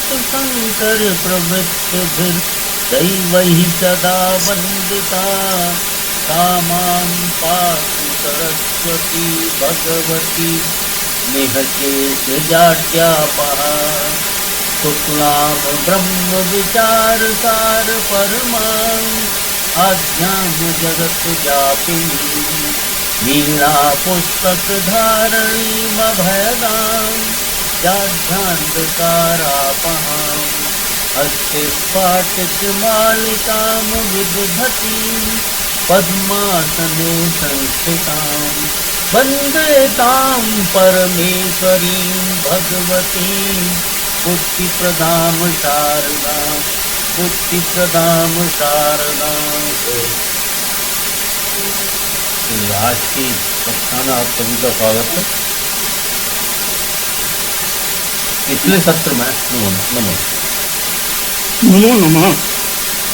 शंकर प्रवृत्तिभिर् दैवैः सदा वन्दिता सा मां पातु सरस्वती भगवती निःशेषजाड्यापहा। शुक्लां ब्रह्म विचार सार परमां आद्यां जगत व्यापिनी लीला पुस्तक धारणीमभयदां जाड्यान्धकारापहां। हस्ते स्फाटित मालिकां विदधतीं पद्मासने संस्थितां वन्दे तां परमेश्वरीं भगवतीं बुद्धिप्रदां शारदां बुद्धिप्रदां शारदां। आज की कक्षा में आप सभी का स्वागत है। पिछले सत्र में नमो नमो नमो नमः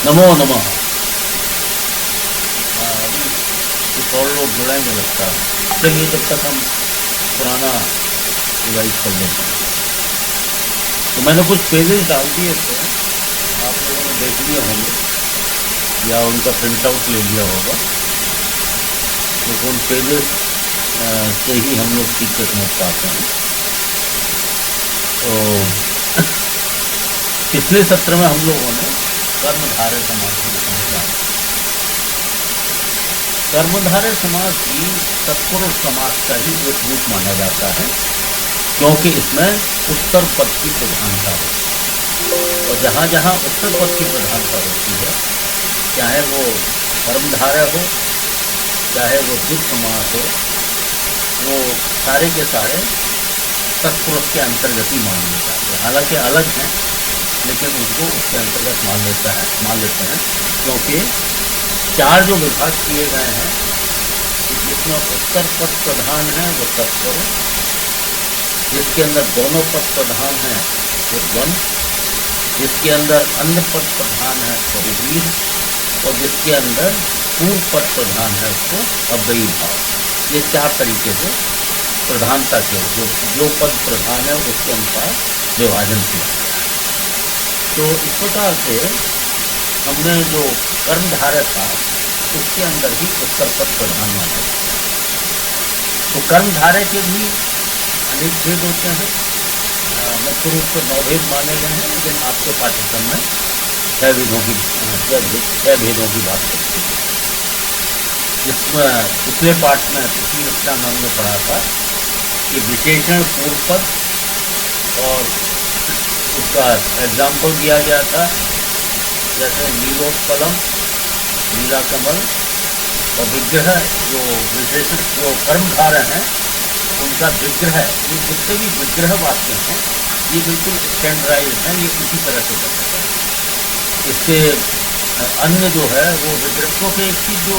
नमो नमः अभी कुछ और लोग जुड़ेंगे लगता है, चलिए जब तक हम पुराना रिवाइज कर लेते हैं। तो मैंने कुछ पेजेस डाल दिए थे, आप लोगों ने देख लिए होंगे या उनका प्रिंट आउट ले लिया होगा। तो उन पेजेस से ही हम लोग सीख के समझ पाते हैं। तो पिछले सत्र में हम लोगों ने कर्मधारय समास को समझा। कर्मधारय समास भी तत्पुरुष समास का ही एक रूप माना जाता है, क्योंकि इसमें उत्तर पद की प्रधानता है। और जहाँ जहाँ उत्तर पद की प्रधानता होती है, चाहे वो कर्मधारय हो चाहे वो द्वित्व समास हो, वो सारे के सारे तत्पुरुष के अंतर्गत ही मान लिए जाते हैं। हालांकि अलग हैं, लेकिन उनको उसके अंतर्गत मान लेते हैं, क्योंकि चार जो विभाग किए गए हैं, जिसमें उत्तर पद प्रधान है वो तत्पुरुष, जिसके अंदर दोनों पद प्रधान है वो द्वंद्व, जिसके अंदर अन्य पद प्रधान है बहुव्रीहि, और जिसके अंदर पूर्व पद प्रधान है उसको अव्ययी भाव। ये चार तरीके से प्रधानता के जो पद प्रधान है उसके अनुसार विभाजन किया। तो इस प्रकार से हमने जो कर्मधारय था उसके अंदर ही उत्तर पद प्रधान माना जाता है। तो कर्मधारय के भी अनेक भेद होते हैं। मुख्य रूप से 9 भेद माने गए हैं, लेकिन आपके पाठ्यक्रम में 6 भेदों की बात करती है। जिसमें पिछले पाठ में पिछली कक्षा में हमने पढ़ा था कि विशेषण पूर्व पद, और उसका एग्जाम्पल दिया गया था जैसे नीलोत्पलम, नीला कमल, और विग्रह जो विशेषण जो कर्मधारय हैं उनका विग्रह, ये जितने भी विग्रह वाक्य हैं ये बिल्कुल स्टैंडर्डाइज हैं, ये इसी तरह से करते हैं। इसके अन्य जो है वो विग्रह, क्योंकि एक चीज जो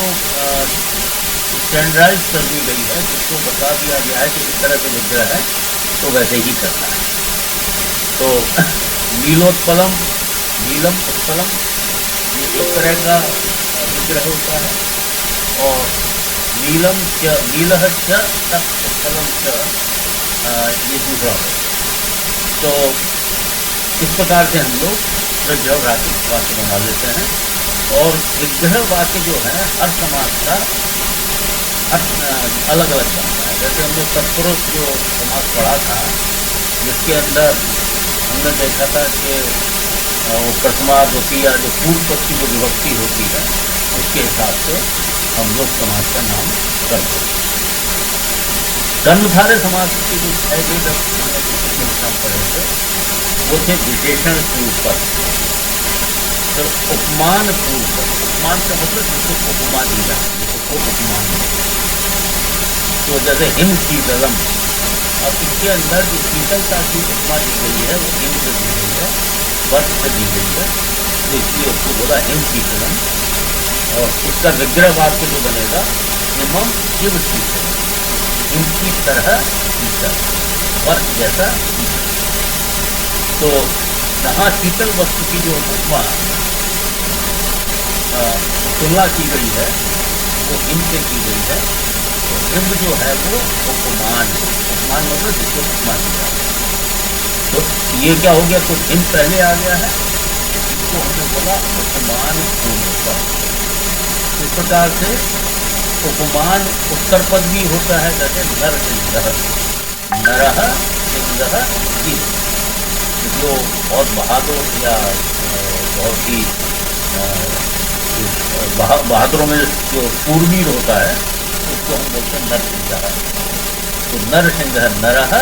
स्टैंडर्डाइज कर दी गई है, जिसको बता दिया गया है कि इस तरह से विग्रह है तो वैसे ही करना है। तो नीलोत्पलम, नीलम उत्पलम, ये एक तरह का विग्रह होता है, और नीलम च नीलः च उत्पलम च ये दूसरा होता है। तो इस प्रकार से हम लोग विग्रह वाक्य बना लेते हैं। और विग्रह वाक्य जो है हर समास का अलग अलग बनता है। जैसे हमने तत्पुरुष जो समास पढ़ा था, जिसके अंदर हमने देखा था कि वो प्रथमा द्वितीया जो पूर्व पद की जो विभक्ति होती है उसके हिसाब से हम लोग समास का नाम करते हैं। कर्मधारय समास के जो 6 भेद हमने पिछली कक्षा में पढ़े थे वो थे विशेषण पूर्व पद, फिर उपमान पूर्व पद। उपमान का मतलब जिसको उपमा दी जाती है, उसको उपमान है। तो जैसे हिम शीतलम, अब इसके अंदर जो शीतलता की उपमा दी गई है वो हिम से दी गई है, बर्फ से दी गई है, तो इसलिए उसको बोला हिम शीतलम। और इसका विग्रह वाक्य जो बनेगा हिमम शिव शीतलम, हिम की तरह शीतल, बर्फ जैसा शीतल। तो जहाँ शीतल वस्तु की जो उपमा तुलना की गई है वो हिम से की गई है। हिम जो है वो उपमान, उपमान मतलब जिसको उपमा दी जाती है। तो तो ये क्या हो गया, कुछ दिन पहले आ गया है, इसको हमने बोला उपमान पूर्व पद। इस प्रकार से उपमान उत्तर पद भी होता है, जैसे नर सिंह, नरह सिंह इव, जो बहुत बहादुर या बहुत ही बहादुरों में जो शूरवीर होता है उसको हम बोलते हैं नरसिंह। तो नर सिंह, नरह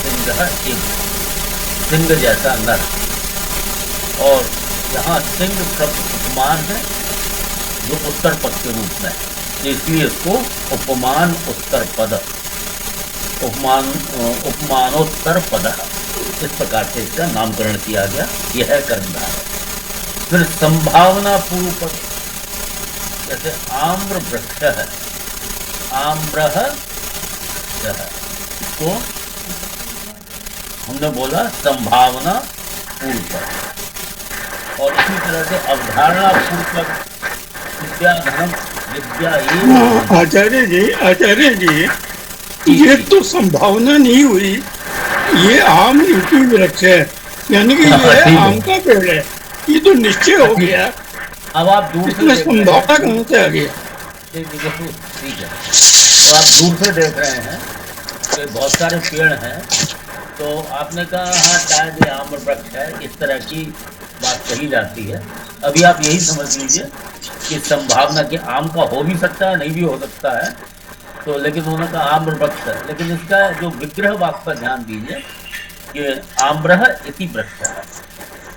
सिंह इव, सिंह जैसा नर। और यहाँ सिंह शब्द उपमान है जो उत्तर पद के रूप में है, इसलिए इसको उपमान उत्तर पद, उपमान उपमानोत्तर पद, इस प्रकार से इसका नामकरण किया गया। यह है कर्मधारय। फिर संभावना पूर्व पद, जैसे आम्र वृक्ष है, आम्र इसको हमने बोला संभावना पूर्व पद। और इसी तरह से अवधारणा पूर्व पद, विद्या धर्म विद्या आचार्य जी ये तो संभावना नहीं हुई, ये आम यूपी वृक्ष है, यानी कि ये आम का पेड़ है, ये तो निश्चय हो गया। अब आप दूर से संभावना कहाँ से आ गया? ठीक है, तो आप दूर से देख रहे हैं कि बहुत सारे पेड़ हैं, तो आपने कहा हाँ शायद ये आम वृक्ष है, इस तरह की बात कही जाती है। अभी आप यही समझ लीजिए कि संभावना कि आम का हो भी सकता है, नहीं भी हो सकता है, तो लेकिन उन्होंने कहा आम्र वृक्ष है। लेकिन इसका जो विग्रह वाक्य पर ध्यान दीजिए कि आम्रः इति वृक्ष है,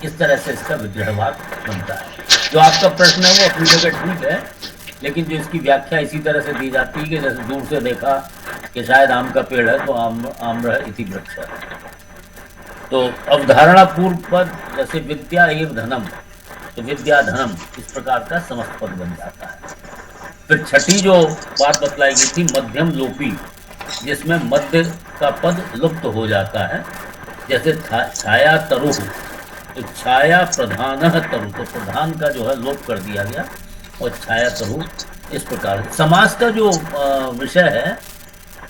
इस तरह से इसका विग्रह वाक्य बनता है। जो आपका प्रश्न है वो अपनी जगह ठीक है, लेकिन जो इसकी व्याख्या इसी तरह से दी जाती है कि जैसे दूर से देखा कि शायद आम का पेड़ है तो आम्रः इति वृक्ष है। तो अवधारणा पूर्व पद, जैसे विद्या एव धनम, तो विद्या धनम, इस प्रकार का समस्त पद बन जाता है। फिर छठी जो बात बतलाई गई थी मध्यम लोपी, जिसमें मध्य का पद लुप्त हो जाता है, जैसे छाया तरु, तो छाया प्रधान तरु, तो प्रधान का जो है लोप कर दिया गया और छाया तरु। इस प्रकार समास का जो विषय है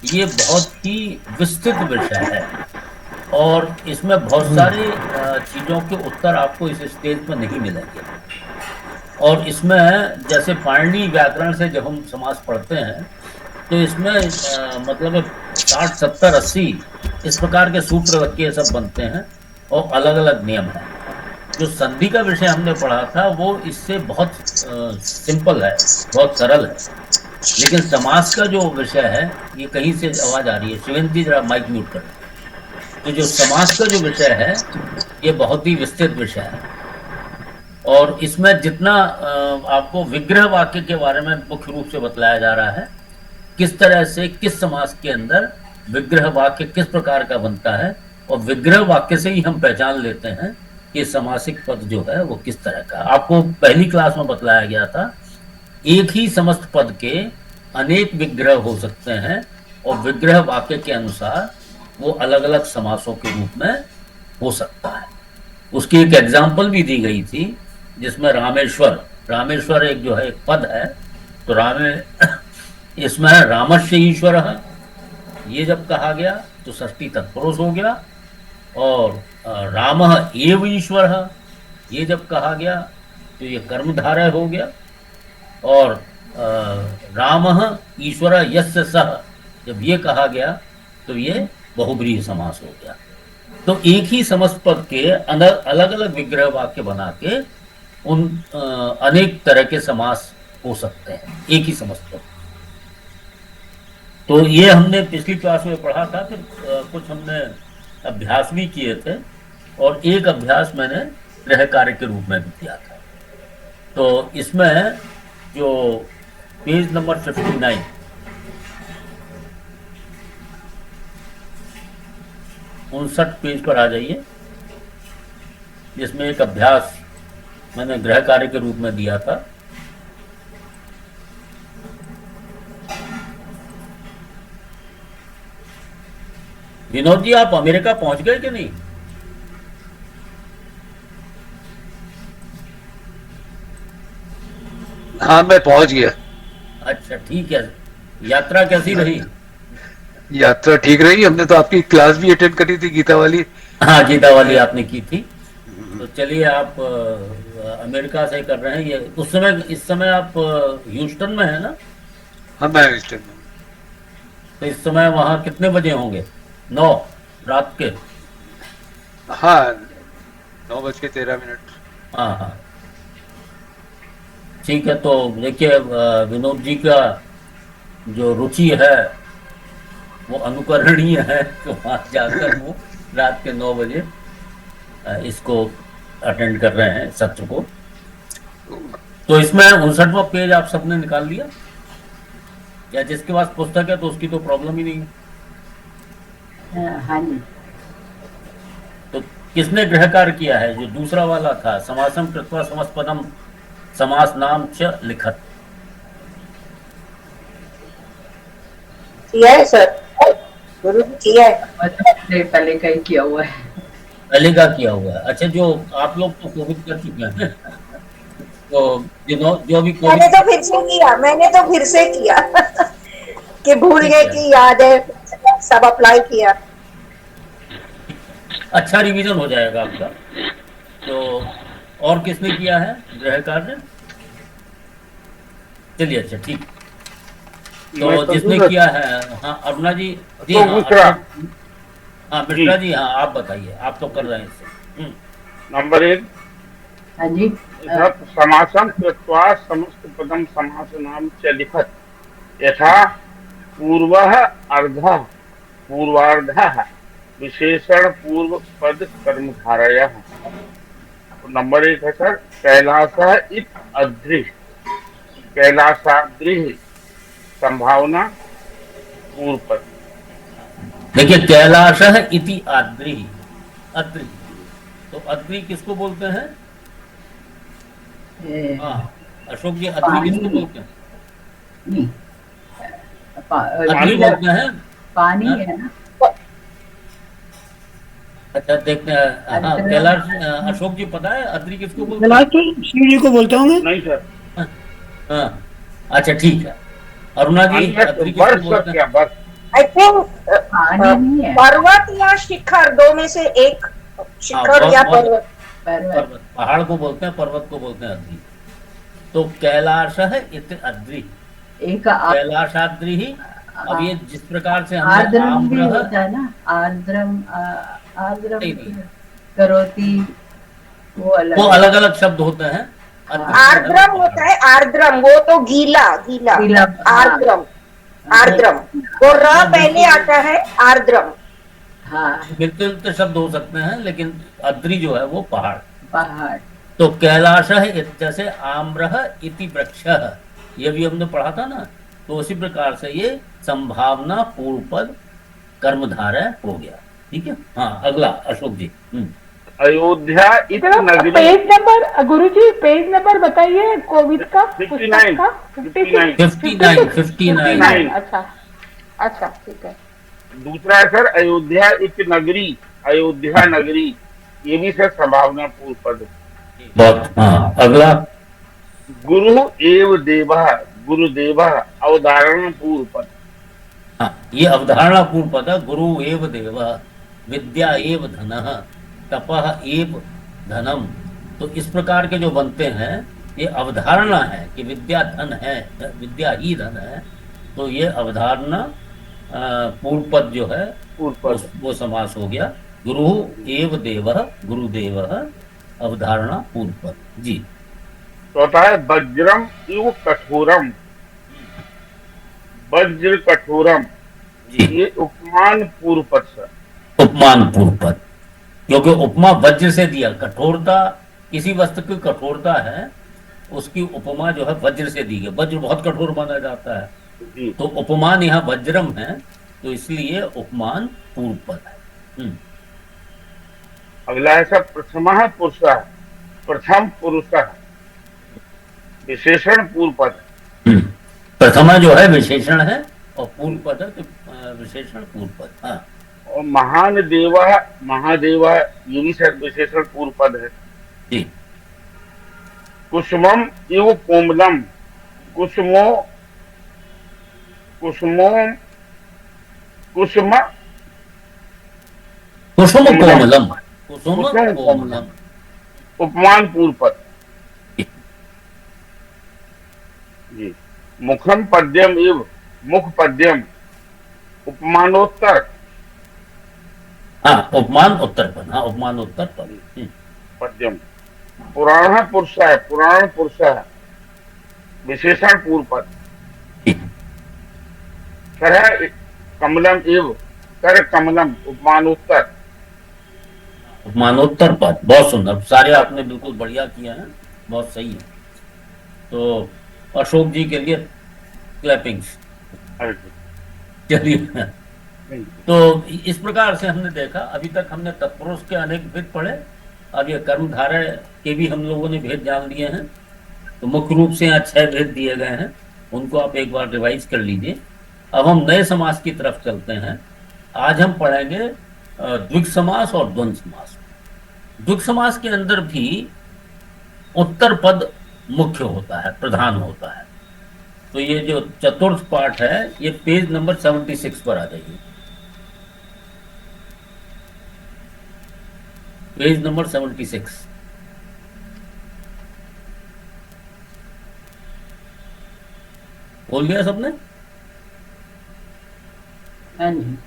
ये बहुत ही विस्तृत विषय है और इसमें बहुत सारे चीज़ों के उत्तर आपको इस स्टेज पर नहीं मिलेंगे। और इसमें जैसे पाणिनि व्याकरण से जब हम समास पढ़ते हैं तो इसमें मतलब 60, 70, 80 इस प्रकार के सूत्र रख के सब बनते हैं और अलग अलग नियम हैं। जो संधि का विषय हमने पढ़ा था वो इससे बहुत सिंपल है, बहुत सरल है, लेकिन समास का जो विषय है ये कहीं से आवाज़ आ रही है, शिवेंद्र जी जरा माइक म्यूट करें। तो जो समास का जो विषय है ये बहुत ही विस्तृत विषय है और इसमें जितना आपको विग्रह वाक्य के बारे में मुख्य रूप से बतलाया जा रहा है, किस तरह से किस समास के अंदर विग्रह वाक्य किस प्रकार का बनता है, और विग्रह वाक्य से ही हम पहचान लेते हैं कि समासिक पद जो है वो किस तरह का। आपको पहली क्लास में बतलाया गया था एक ही समस्त पद के अनेक विग्रह हो सकते हैं और विग्रह वाक्य के अनुसार वो अलग अलग समासों के रूप में हो सकता है। उसकी एक एग्जाम्पल भी दी गई थी जिसमें रामेश्वर एक जो है एक पद है, तो इसमें रामस्य ईश्वर है, ये जब कहा गया तो षष्ठी तत्पुरुष हो गया, और रामः एव ईश्वर है ये जब कहा गया तो ये कर्मधारय हो गया, और रामः ईश्वर यस्य सह जब ये कहा गया तो ये बहुब्रीहि समास हो गया। तो एक ही समस्त पद के अलग अलग विग्रह वाक्य बना के उन अनेक तरह के समास हो सकते हैं एक ही समस्त पद। तो ये हमने पिछली क्लास में पढ़ा था, फिर कुछ हमने अभ्यास भी किए थे और एक अभ्यास मैंने गृह कार्य के रूप में भी किया था। तो इसमें जो पेज नंबर 59 59 पेज पर आ जाइए, जिसमें एक अभ्यास मैंने गृह कार्य के रूप में दिया था। विनोद जी आप अमेरिका पहुंच गए कि नहीं? हाँ मैं पहुंच गया। अच्छा ठीक है, यात्रा कैसी रही? यात्रा ठीक रही, हमने तो आपकी क्लास भी अटेंड करी थी गीता वाली, हाँ, गीता वाली आपने की थी। तो चलिए, आप अमेरिका से कर रहे हैं ये उस समय, इस समय आप ह्यूस्टन में है ना? हाँ, मैं ह्यूस्टन में हूँ। तो इस समय वहाँ कितने बजे होंगे? 9 रात के? हाँ, 9:13। हाँ हाँ, ठीक है। तो देखिए, विनोद जी का जो रुचि है वो अनुकरणीय है, तो वहाँ जाकर वो रात के 9 बजे इसको अटेंड कर रहे हैं सत्र को। तो इसमें 59वां पेज आप सबने निकाल लिया, या जिसके पास पुस्तक है तो उसकी तो प्रॉब्लम ही नहीं है। हाँ जी। तो किसने गृह कार्य किया है? जो दूसरा वाला था, समासम कृत्वा समस्पदम समास नाम च लिखत। किया है सर, गुरु जी किया है। मतलब पहले का ही किया हुआ है। पहले का किया हुआ है? अच्छा, जो आप लोग तो कोविड कर चुके हैं तो जो भी कोविड मैंने तो फिर से किया, मैंने तो फिर से किया कि भूल ठीक गए है, कि याद है, सब अप्लाई किया। अच्छा रिवीजन हो जाएगा आपका। तो और किसने किया है गृह कार्य? चलिए, अच्छा ठीक। तो जिसने किया है, हाँ अरुणा जी। जी हाँ, अशोक। हाँ मिश्रा जी, हाँ आप बताइए, आप तो कर रहे हैं इससे। नंबर 1, हाँ जी। समासम कृत्वा समस्त पदम समासनाम च लिखत, यथा पूर्वः अर्धः पूर्वार्धः विशेषण पूर्व पद कर्मधारयः। तो नंबर 1 है सर, कैलासः इत अद्रि, कैलासाद्रि संभावना पूर्व पद। देखिए, कैलाश इति आद्रि, अद्रि, तो अद्रि किसको बोलते हैं? हाँ अशोक जी, अद्रि किसको बोलते हैं? नहीं, अद्रि बोलते हैं। पानी हाँ? है ना। अच्छा, देखते हैं। हाँ, अद्र- कैलाश, अशोक जी पता है अद्रि किसको बोलते हैं? कैलाश तो शिव जी को बोलते होंगे। नहीं सर, हाँ, अच्छा ठीक है। अरुणा जी, अद्रि किसको बस सर, बोलते हैं? क्या बस? आई थिंक पानी नहीं है। पर्वत या शिखर, दो में से एक, शिखर बहुत- या बहुत- पर्वत। पर्वत, पहाड़ को बोलते हैं, पर्वत को बोलते हैं अद्रि। तो कैलाश है इत अद्रि, एक कैलाशाद्रि ही। अब ये जिस प्रकार से हमने आर्द्रम भी आम्र, होता है ना, आर्द्रम आर्द्रम नहीं, नहीं। करोती, वो अलग वो है। अलग अलग शब्द होते हैं। अद्रि आर्द्रम होता है, आर्द्रम, वो तो गीला गीला। गीला, हाँ। आर्द्रम, आर्द्रम, वो र पहले आता है, आर्द्रम। हाँ, मिलते जुलते शब्द हो सकते हैं, लेकिन अद्रि जो है वो पहाड़। पहाड़। तो कैलाश है, जैसे आम्र इति वृक्ष, ये भी हमने पढ़ा था ना। तो उसी प्रकार से ये संभावना पूर्व पद कर्मधारय हो गया। ठीक है। हाँ, अगला अशोक जी। अयोध्या इत नगरी। पेज नंबर गुरुजी, पेज नंबर बताइए कोविड का, 59, पुस्तक का। 59। 59। अच्छा अच्छा, ठीक है। दूसरा है सर, अयोध्या इत नगरी, अयोध्या नगरी, ये भी सर संभावना पूर्व पद। बहुत। हाँ, अगला। गुरु एव देवः, गुरुदेवः अवधारण पूर्व पद। हाँ, ये अवधारणा पूर्व पद है। गुरु एव देव, विद्या एव धनः, तपः एव धनम। तो इस प्रकार के जो बनते हैं, ये अवधारणा है कि विद्या धन है, विद्या ही धन है। तो ये अवधारणा पूर्व पद जो है पूर्व पद। वो समास हो गया। गुरु एव देवः, गुरुदेवः अवधारणा पूर्व पद। जी। चौथा है वज्रम इव कठोरम, वज्र कठोरम, जी, ये उपमान पूर्व पद सर। उपमान पूर्व पद, क्योंकि उपमा वज्र से दिया। कठोरता, किसी वस्तु की कठोरता है, उसकी उपमा जो है वज्र से दी गई। वज्र बहुत कठोर माना जाता है, जी। तो उपमान यहाँ वज्रम है, तो इसलिए उपमान पूर्व पद है। अगला है सर, प्रथम पुरुष, प्रथम पुरुष विशेषण पूर्व पद। प्रथमा जो है विशेषण है, और पूर्व पद है तो विशेषण पूर्व पद। हाँ, और महान देव, महादेव, ये भी सर विशेषण पूर्व पद है। जी। कुसुमम इव कोमलम, कुसुमो, कुसुमो, कुसुम कुसुम कोमलम, कुसुम कुसुम कोमलम। उपमान पूर्व पद। जी। मुखम पद्यम इव, मुख पद्यम उपमानोत्तर। हाँ, उपमान उत्तर पद, हाँ उपमान उत्तर पद। पद्यम। पुराण पुरुष है, पुराण पुरुष है विशेषण पूर्व पद। कर कमलम इव, कर कमलम उपमानोत्तर। उपमानोत्तर पद, बहुत सुंदर, सारे आपने बिल्कुल बढ़िया किया है, बहुत सही है। तो अशोक जी के लिए क्लैपिंग्स। चलिए, तो इस प्रकार से हमने देखा, अभी तक हमने तत्पुरुष के अनेक भेद पढ़े, अब ये कर्मधारय के भी हम लोगों ने भेद जान लिए हैं। तो मुख्य रूप से यहाँ 6 भेद दिए गए हैं, उनको आप एक बार रिवाइज कर लीजिए। अब हम नए समास की तरफ चलते हैं। आज हम पढ़ेंगे द्विग समास और द्वंद्व समास। द्विग समास के अंदर भी उत्तर पद मुख्य होता है, प्रधान होता है। तो ये जो चतुर्थ पाठ है, ये पेज नंबर 76 पर आ जाइए, पेज नंबर 76। बोल दिया सबने? हाँ जी।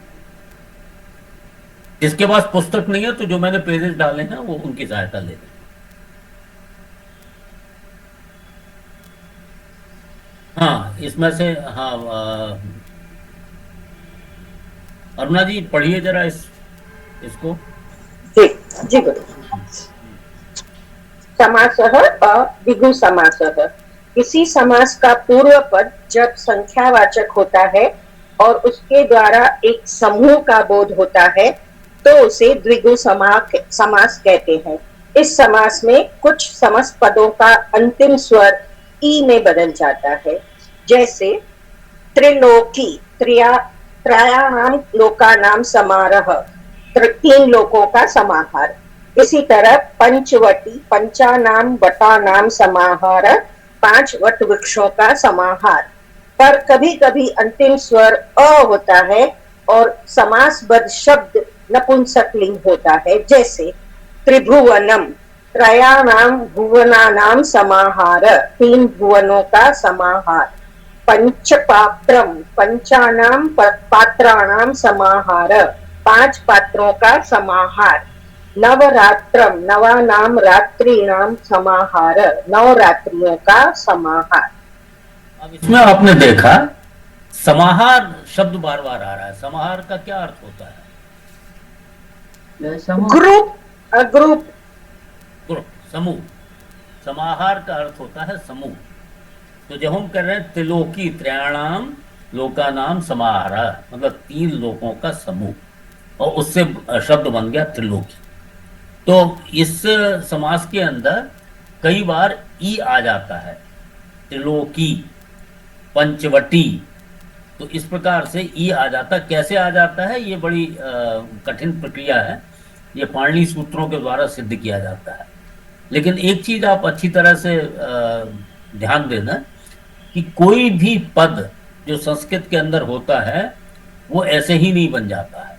जिसके पास पुस्तक नहीं है तो जो मैंने पेजेस डाले हैं वो उनकी सहायता ले लें। हाँ, इसमें से, हाँ, अरुणा जी पढ़िए जरा इसको। जी जी गुरु। समासः द्विगु समासः। किसी समास का पूर्व पद जब संख्यावाचक होता है और उसके द्वारा एक समूह का बोध होता है तो उसे द्विगु समास कहते हैं। इस समास में कुछ समस्त पदों का अंतिम स्वर ई में बदल जाता है, जैसे त्रिलोकी, त्रयाणाम लोकानाम समारोह, 3 लोकों का समाहार। इसी तरह पंचवटी, पंचानाम वटानाम समाहार, 5 वट वृक्षों का समाहार। पर कभी कभी अंतिम स्वर अ होता है और समासबद्ध शब्द नपुंसकलिंग होता है, जैसे त्रिभुवनम, त्रयाणाम भुवनानाम समाहार, 3 भुवनों का समाहार। पंचपात्रम, पंचानाम पात्राणाम समाहार, 5 पात्रों का समाहार। नवरात्रम, नवानाम रात्रिणाम समाहार, 9 रात्रियों का समाहार। अब इसमें आपने देखा समाहार शब्द बार बार आ रहा है। समाहार का क्या अर्थ होता है? ग्रुप, ग्रुप, ग्रुप, समूह। समाहार का अर्थ होता है समूह। तो जब हम कर रहे हैं त्रिलोकी, त्रयाणाम लोकानाम समाहार, मतलब 3 लोकों का समूह, और उससे शब्द बन गया त्रिलोकी। तो इस समास के अंदर कई बार ई आ जाता है, त्रिलोकी, पंचवटी। तो इस प्रकार से ई आ जाता, कैसे आ जाता है, ये बड़ी कठिन प्रक्रिया है, ये पाणिनि सूत्रों के द्वारा सिद्ध किया जाता है। लेकिन एक चीज आप अच्छी तरह से ध्यान देना कि कोई भी पद जो संस्कृत के अंदर होता है वो ऐसे ही नहीं बन जाता है,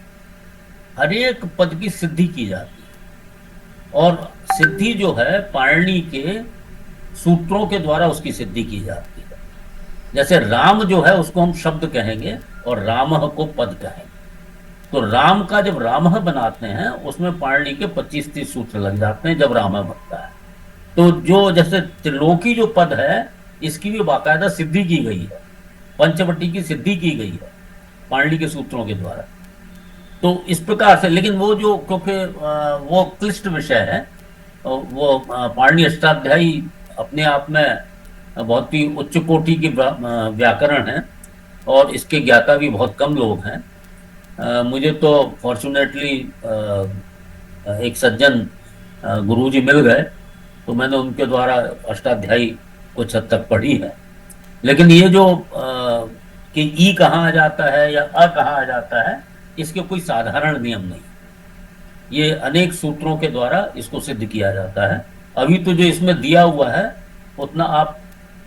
हर एक पद की सिद्धि की जाती है, और सिद्धि जो है पाणिनि के सूत्रों के द्वारा उसकी सिद्धि की जाती है। जैसे राम जो है उसको हम शब्द कहेंगे और रामः को पद कहेंगे। तो राम का जब रामः बनाते हैं उसमें पाणिनि के 25-30 सूत्र लग जाते हैं जब रामः बनता है। तो जो जैसे त्रिलोकी जो पद है इसकी भी बाकायदा सिद्धि की गई है, पंचवटी की सिद्धि की गई है पाणिनि के सूत्रों के द्वारा। तो इस प्रकार से, लेकिन वो जो, क्योंकि वो क्लिष्ट विषय है, वो पाणिनि अष्टाध्यायी अपने आप में बहुत ही उच्च कोटि की व्याकरण है और इसके ज्ञाता भी बहुत कम लोग हैं। मुझे तो फॉर्चुनेटली एक सज्जन गुरुजी मिल गए, तो मैंने उनके द्वारा अष्टाध्यायी कुछ हद तक पढ़ी है। लेकिन ये जो कि ई कहाँ आ जाता है या अ कहाँ आ जाता है, इसके कोई साधारण नियम नहीं, ये अनेक सूत्रों के द्वारा इसको सिद्ध किया जाता है। अभी तो जो इसमें दिया हुआ है उतना आप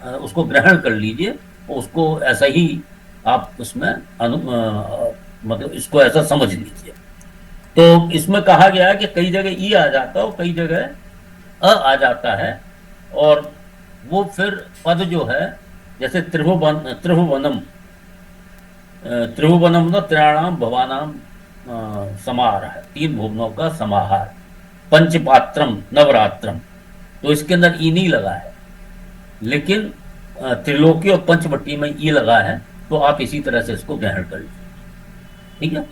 उसको ग्रहण कर लीजिए, उसको ऐसा ही आप उसमें मतलब इसको ऐसा समझ लीजिए। तो इसमें कहा गया है कि कई जगह ई आ जाता है और कई जगह आ जाता है, और वो फिर पद जो है, जैसे त्रिभुवनम मतलब त्रयाणाम भवानाम समाहार है, 3 भुवनों का समाहार। पंचपात्रम नवरात्रम, तो इसके अंदर ई नहीं लगा है, लेकिन त्रिलोकी और पंचवटी में ई लगा है, तो आप इसी तरह से इसको ग्रहण कर लीजिए। ठीक है।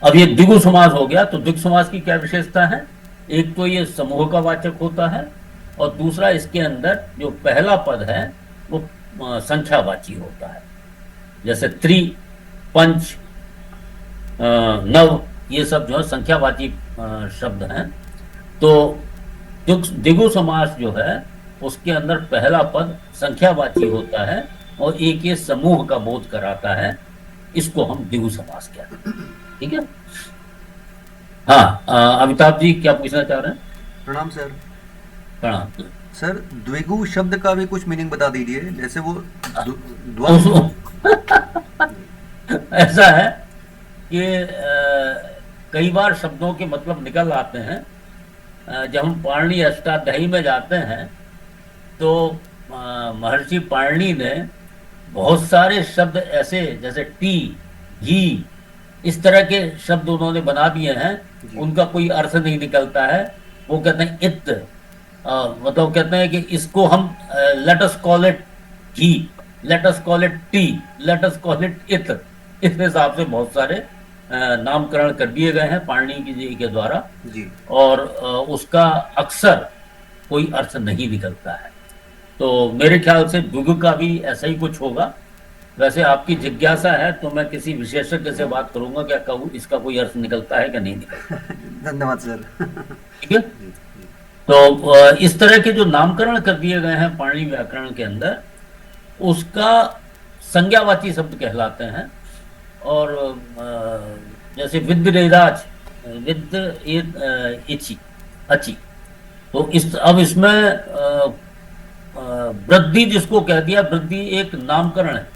अब ये द्विगु समास हो गया, तो द्विगु समास की क्या विशेषता है? एक तो ये समूह का वाचक होता है, और दूसरा इसके अंदर जो पहला पद है वो संख्यावाची होता है। जैसे त्रि, पंच, नव, ये सब जो है संख्यावाची शब्द हैं। तो द्विगु समास जो है उसके अंदर पहला पद संख्यावाची होता है और एक ये समूह का बोध कराता है, इसको हम द्विगु समास कहते हैं। ठीक है। हाँ, अमिताभ जी क्या पूछना चाह रहे हैं? प्रणाम सर। प्रणाम सर, द्विगु शब्द का भी कुछ मीनिंग बता दीजिए, जैसे वो ऐसा है कि कई बार शब्दों के मतलब निकल आते हैं। जब हम पाणिनि अष्टाध्यायी में जाते हैं तो महर्षि पाणिनि ने बहुत सारे शब्द ऐसे, जैसे टी, घी, इस तरह के शब्द उन्होंने बना दिए हैं, उनका कोई अर्थ नहीं निकलता है। वो कहते हैं इत, मतलब कहते हैं कि इसको हम let us call it ghee, let us call it T, let us call it इत। इस हिसाब से बहुत सारे नामकरण कर दिए गए हैं पाणिनि जी के द्वारा जी, और उसका अक्सर कोई अर्थ नहीं निकलता है। तो मेरे ख्याल से द्विगु का भी ऐसा ही कुछ होगा। वैसे आपकी जिज्ञासा है तो मैं किसी विशेषज्ञ से बात करूंगा, क्या कहूँ इसका कोई अर्थ निकलता है कि नहीं निकलता। धन्यवाद सर। ठीक है। तो इस तरह के जो नामकरण कर दिए गए हैं पाणिनि व्याकरण के अंदर, उसका संज्ञावाची शब्द कहलाते हैं। और जैसे विद रेदाच, विद इची, अची, तो अब इसमें वृद्धि जिसको कह दिया, वृद्धि एक नामकरण है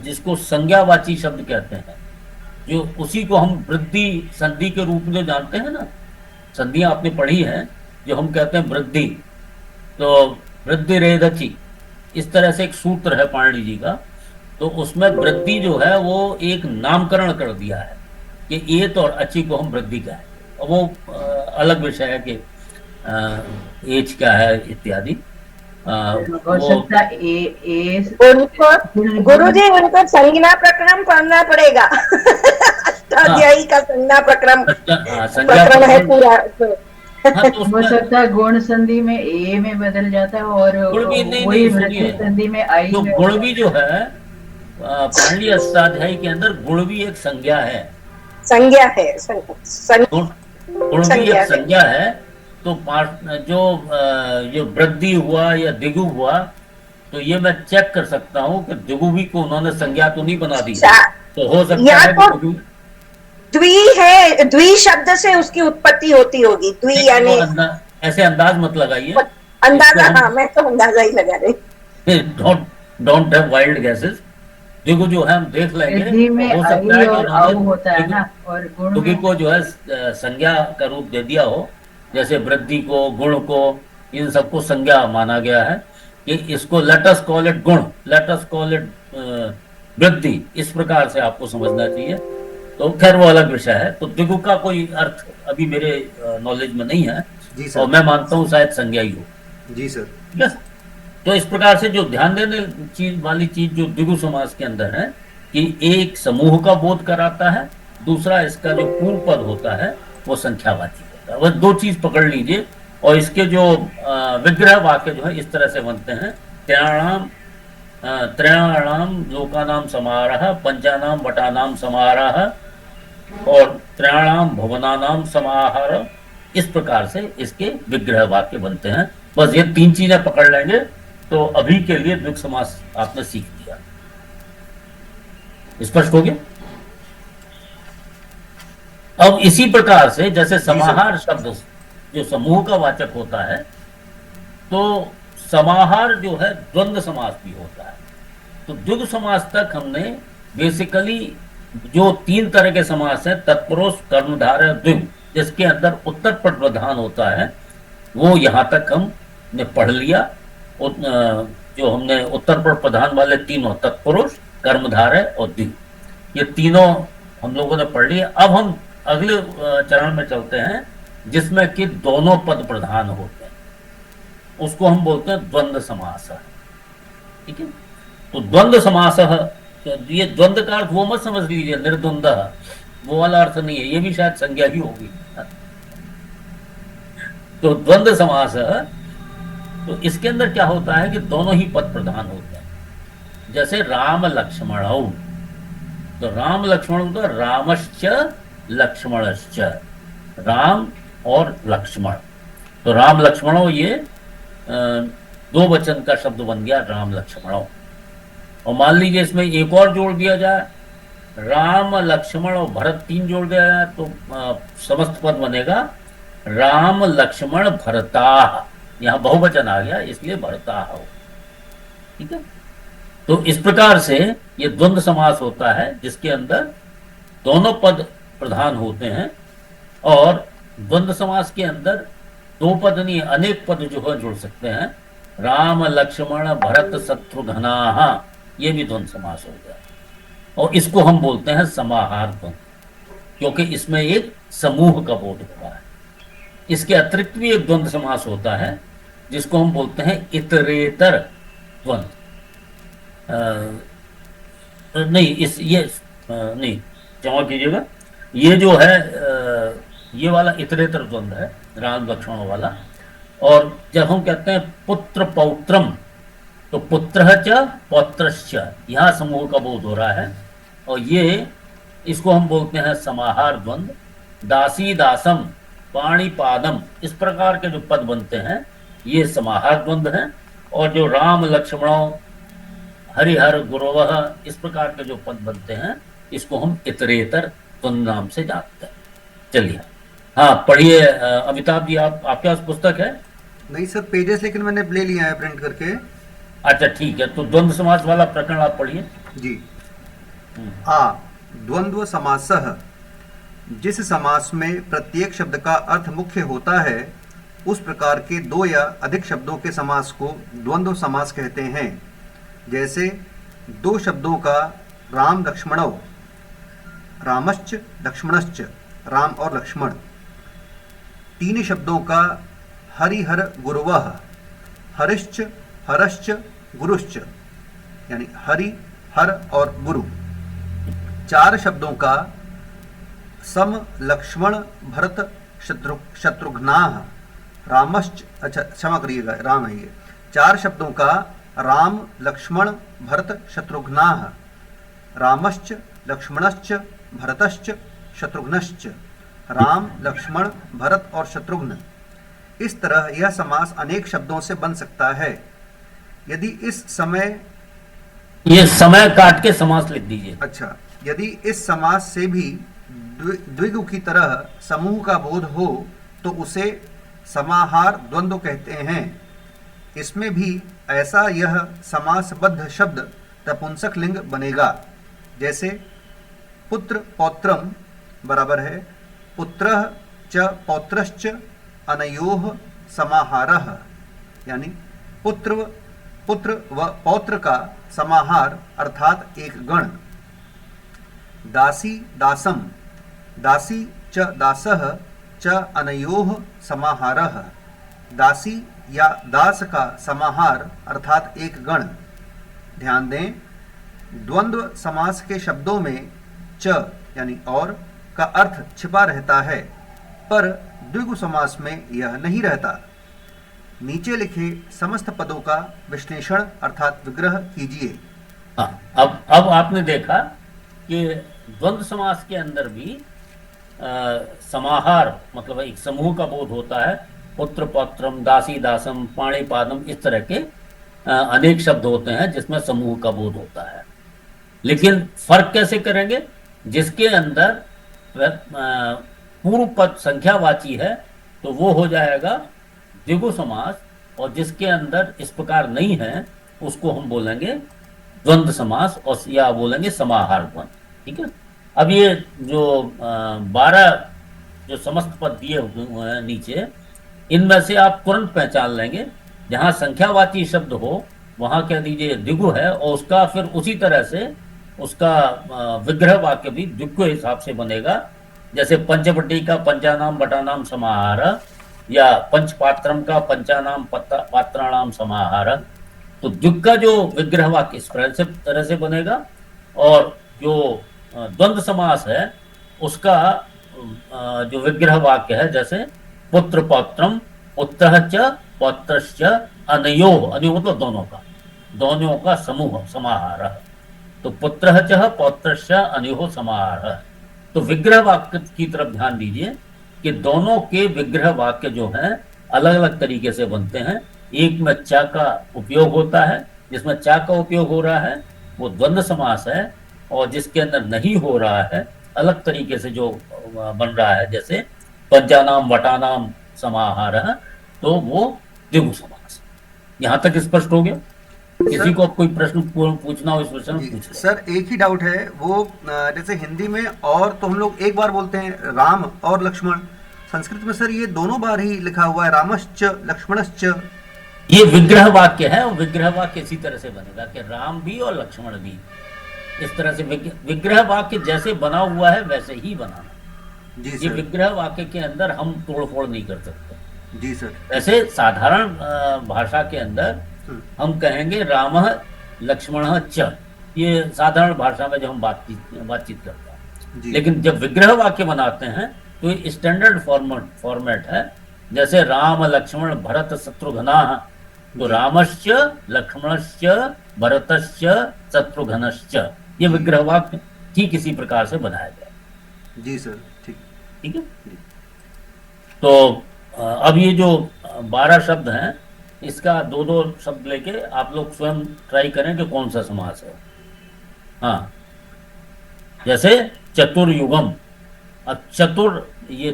जिसको संज्ञावाची शब्द कहते हैं, जो उसी को हम वृद्धि संधि के रूप में जानते हैं ना, संधियां आपने पढ़ी हैं, जो हम कहते हैं वृद्धि। तो वृद्धि रेदची, इस तरह से एक सूत्र है पाणिनि जी का, तो उसमें वृद्धि जो है वो एक नामकरण कर दिया है कि एत और अची को हम वृद्धि कहें। और वो अलग विषय है कि एच क्या है इत्यादि। हो सकता उनको गुरुजी उनको संज्ञा प्रकरण पढ़ना पड़ेगा। अष्टाध्यायी का संज्ञा प्रकरण है पूरा। हो सकता है गुण संधि में ए में बदल जाता है और वही वृद्धि संधि में आई। तो गुण भी जो है पाणिनि अष्टाध्यायी के अंदर गुण भी एक संज्ञा है, संज्ञा है, गुण भी एक संज्ञा है। तो जो वृद्धि हुआ या दिगु हुआ, तो ये मैं चेक कर सकता हूँ कि दिगु भी को उन्होंने संज्ञा तो नहीं बना दी, तो हो सकता है कि द्वि है, द्वि शब्द से उसकी उत्पत्ति होती होगी। द्वि यानी ऐसे अंदाज मत लगाइए, अंदाजा। हाँ, मैं तो अंदाजा ही लगा रही। Don't have wild guesses. दिगु जो है हम देख लेंगे, हो सकता है कि दुगी को जो है संज्ञा का रूप दे दिया हो, जैसे वृद्धि को, गुण को, इन सबको संज्ञा माना गया है कि इसको लेट अस कॉल इट गुण, लेट अस कॉल इट वृद्धि, इस प्रकार से आपको समझना चाहिए। तो खैर वो अलग विषय है। तो दिगु का कोई अर्थ अभी मेरे नॉलेज में नहीं है जी सर, और मैं मानता हूँ शायद संज्ञा ही हो। जी सर। ठीक है। तो इस प्रकार से जो ध्यान देने वाली चीज जो द्विगु समास के अंदर है कि एक समूह का बोध कराता है, दूसरा इसका जो पूर्व पद होता है वो संख्यावाची होता है। बस 2 चीज पकड़ लीजिए। और इसके जो विग्रह वाक्य जो है इस तरह से बनते हैं, त्रयाणाम लोकानाम समाहारः, पंचानाम वटानाम समाहारः और त्रयाणाम भुवनानाम समाहार। इस प्रकार से इसके विग्रह वाक्य बनते हैं। बस ये 3 चीजें पकड़ लेंगे तो अभी के लिए द्विगु समास आपने सीख लिया। स्पष्ट हो गया? अब इसी प्रकार से जैसे समाहार शब्द जो समूह का वाचक होता है, तो समाहार जो है द्वंद्व समास भी होता है। तो द्विगु समास तक हमने बेसिकली जो 3 तरह के समास हैं, तत्पुरुष, कर्मधारय, द्विगु, जिसके अंदर उत्तर पद प्रधान होता है, वो यहाँ तक हमने पढ़ लिया। जो हमने उत्तर पद प्रधान वाले तीनों, तत्पुरुष, कर्मधारय और द्विगु, ये तीनों हम लोगों ने पढ़ लिया। अब हम अगले चरण में चलते हैं, जिसमें कि दोनों पद प्रधान होते हैं, उसको हम बोलते हैं द्वंद्व समास। ठीक है, तो द्वंद्व समास, ये द्वंद्व का अर्थ वो मत समझ लीजिए निर्द्वंद, वो वाला अर्थ नहीं है, ये भी शायद संज्ञा ही होगी। तो द्वंद्व समास, तो इसके अंदर क्या होता है कि दोनों ही पद प्रधान होते हैं। जैसे राम लक्ष्मण, तो राम लक्ष्मण तो रामश्च लक्ष्मणश्च, राम और लक्ष्मण, तो राम लक्ष्मणो ये दो वचन का शब्द बन गया, राम लक्ष्मणो। और मान लीजिए इसमें एक और जोड़ दिया जाए, राम लक्ष्मण और भरत 3 जोड़ दिया जाए, तो समस्त पद बनेगा राम लक्ष्मण भरता। यहाँ बहुवचन आ गया, इसलिए भरता हो। ठीक है, तो इस प्रकार से ये द्वंद्व समास होता है, जिसके अंदर दोनों पद प्रधान होते हैं। और द्वंद्व समास के अंदर 2 पद नहीं, अनेक पद जो है जुड़ सकते हैं। राम लक्ष्मण भरत शत्रुघ्ना, ये भी द्वंद्व समास हो गया। और इसको हम बोलते हैं समाहार द्वंद्व, क्योंकि इसमें एक समूह का बोध होता है। इसके अतिरिक्त भी एक द्वंद्व समास होता है, जिसको हम बोलते हैं इतरेतर द्वंद्व। नहीं, नहीं, क्षमा कीजिएगा, ये जो है ये वाला इतरेतर द्वंद्व है, राम लक्ष्मण वाला। और जब हम कहते हैं पुत्र पौत्रम, तो पुत्र च पौत्रश्च, यहाँ समूह का बोध हो रहा है। और ये इसको हम बोलते हैं समाहार द्वंद्व। दासी दासम, पाणी पादम, इस प्रकार के जो पद बनते हैं, ये समाहार द्वंद्व हैं। और जो राम लक्ष्मणों हरिहर गुरुवह, इस प्रकार के जो पद बनते हैं, इसको हम इतरेतर द्वंद्व नाम से जानते हैं। चलिए, हाँ पढ़िए अमिताभ जी, आपके पास पुस्तक है? नहीं सर, पेजेस लेकिन मैंने ले लिया है प्रिंट करके। अच्छा ठीक है, तो द्वंद्व समास वाला प्रकरण आप पढ़िए जी। आ द्वंद्व समासः, जिस समास में प्रत्येक शब्द का अर्थ मुख्य होता है, उस प्रकार के 2 या अधिक शब्दों के समास को द्वंद्व समास कहते हैं। जैसे 2 शब्दों का राम लक्ष्मणौ, रामश्च लक्ष्मणश्च, राम और लक्ष्मण। 3 शब्दों का हरिहर गुरुवः, हरिश्च हरश्च गुरुश्च, यानी हरि हर और गुरु। 4 शब्दों का सम लक्ष्मण भरत शत्रुघ्नाः, रामश्च, अच्छा क्षमा करिएगा, राम है ये। 4 शब्दों का राम लक्ष्मण भरत शत्रुघ्नाः, रामश्च लक्ष्मणश्च भरतश्च शत्रुघ्नश्च, राम लक्ष्मण भरत और शत्रुघ्न। इस तरह यह समास अनेक शब्दों से बन सकता है। यदि इस समय, ये समय काट के समास लिख दीजिए। अच्छा, यदि इस समास से भी द्विगु की तरह समूह का बोध हो, तो उसे समाहार द्वंद्व कहते हैं। इसमें भी ऐसा यह समासबद्ध शब्द नपुंसक लिंग बनेगा। जैसे पुत्र पौत्रम बराबर है पुत्रः च पौत्रश्च अनयोः समाहारः, यानी पुत्र व पौत्र का समाहार अर्थात एक गण। दासी दासम, दासी च दासः च अनयोः समाहारः, दासी या दास का समाहार अर्थात एक गण। ध्यान दें, द्वंद्व समास के शब्दों में च यानी और का अर्थ छिपा रहता है, पर द्विगु समास में यह नहीं रहता। नीचे लिखे समस्त पदों का विश्लेषण अर्थात विग्रह कीजिए। हाँ, अब आपने देखा कि द्वंद्व समास के अंदर भी समाहार मतलब एक समूह का बोध होता है। पुत्र पौत्रम, दासी दासम, पाणी पादम, इस तरह के अनेक शब्द होते हैं जिसमें समूह का बोध होता है। लेकिन फर्क कैसे करेंगे? जिसके अंदर पूर्व पद संख्यावाची है तो वो हो जाएगा द्विगु समास, और जिसके अंदर इस प्रकार नहीं है उसको हम बोलेंगे द्वंद्व समास, और या बोलेंगे समाहार द्वंद्व। ठीक है, अब ये जो 12 जो समस्त पद दिए हुए हैं नीचे, इनमें से आप तुरंत पहचान लेंगे, जहां संख्यावाची शब्द हो वहां कह दीजिए द्विगु है, और उसका फिर उसी तरह से उसका विग्रह वाक्य भी द्विगु के हिसाब से बनेगा। जैसे पंचवटी का पंचानाम बटानाम समाहार, या पंचपात्रम का पंचानाम पात्राणाम समाहार। तो द्विग का जो विग्रह वाक्य इस तरह से बनेगा, और जो द्वंद्व समास है उसका जो विग्रह वाक्य है, जैसे पुत्र पौत्रम, पुत्र च पौत्रश्च अनयोः, अनयोः मतलब दोनों का समूह समाहार। तो पुत्र च पौत्रश्च अनयोः समाहार। तो विग्रह वाक्य की तरफ ध्यान दीजिए कि दोनों के विग्रह वाक्य जो हैं अलग अलग तरीके से बनते हैं। एक में च का उपयोग होता है, जिसमें च का उपयोग हो रहा है वो द्वंद्व समास है, और जिसके अंदर नहीं हो रहा है अलग तरीके से जो बन रहा है, जैसे पंचानाम वटानाम समाहार, तो वो द्विगु समास। यहाँ तक स्पष्ट हो गया? किसी को कोई प्रश्न पूछना हो इस विषय में पूछ सर। एक ही डाउट है वो, जैसे हिंदी में और तो हम लोग एक बार बोलते हैं राम और लक्ष्मण, संस्कृत में सर ये दोनों बार ही लिखा हुआ है रामश्च लक्ष्मणश्च। ये विग्रह वाक्य है, और विग्रह वाक्य इसी तरह से बनेगा कि राम भी और लक्ष्मण भी। इस तरह से विग्रह वाक्य जैसे बना हुआ है वैसे ही बनाना। जी ये सर। विग्रह वाक्य के अंदर हम तोड़फोड़ नहीं कर सकते। जी सर। वैसे साधारण भाषा के अंदर हम कहेंगे रामः लक्ष्मणः च, ये साधारण भाषा में जब हम बातचीत करते हैं। लेकिन जब विग्रह वाक्य बनाते हैं तो ये स्टैंडर्ड फॉर्मेट है, जैसे राम लक्ष्मण भरत शत्रुघ्नाः, तो रामश्च लक्ष्मणश्च भरतश्च शत्रुघ्नश्च, ये विग्रह वाक्य ठीक इसी प्रकार से बनाया गया। जी सर। ठीक है। तो अब ये जो 12 शब्द हैं, इसका दो शब्द लेके आप लोग स्वयं ट्राई करें कि कौन सा समास है। हाँ, जैसे चतुर्युगम। अब ये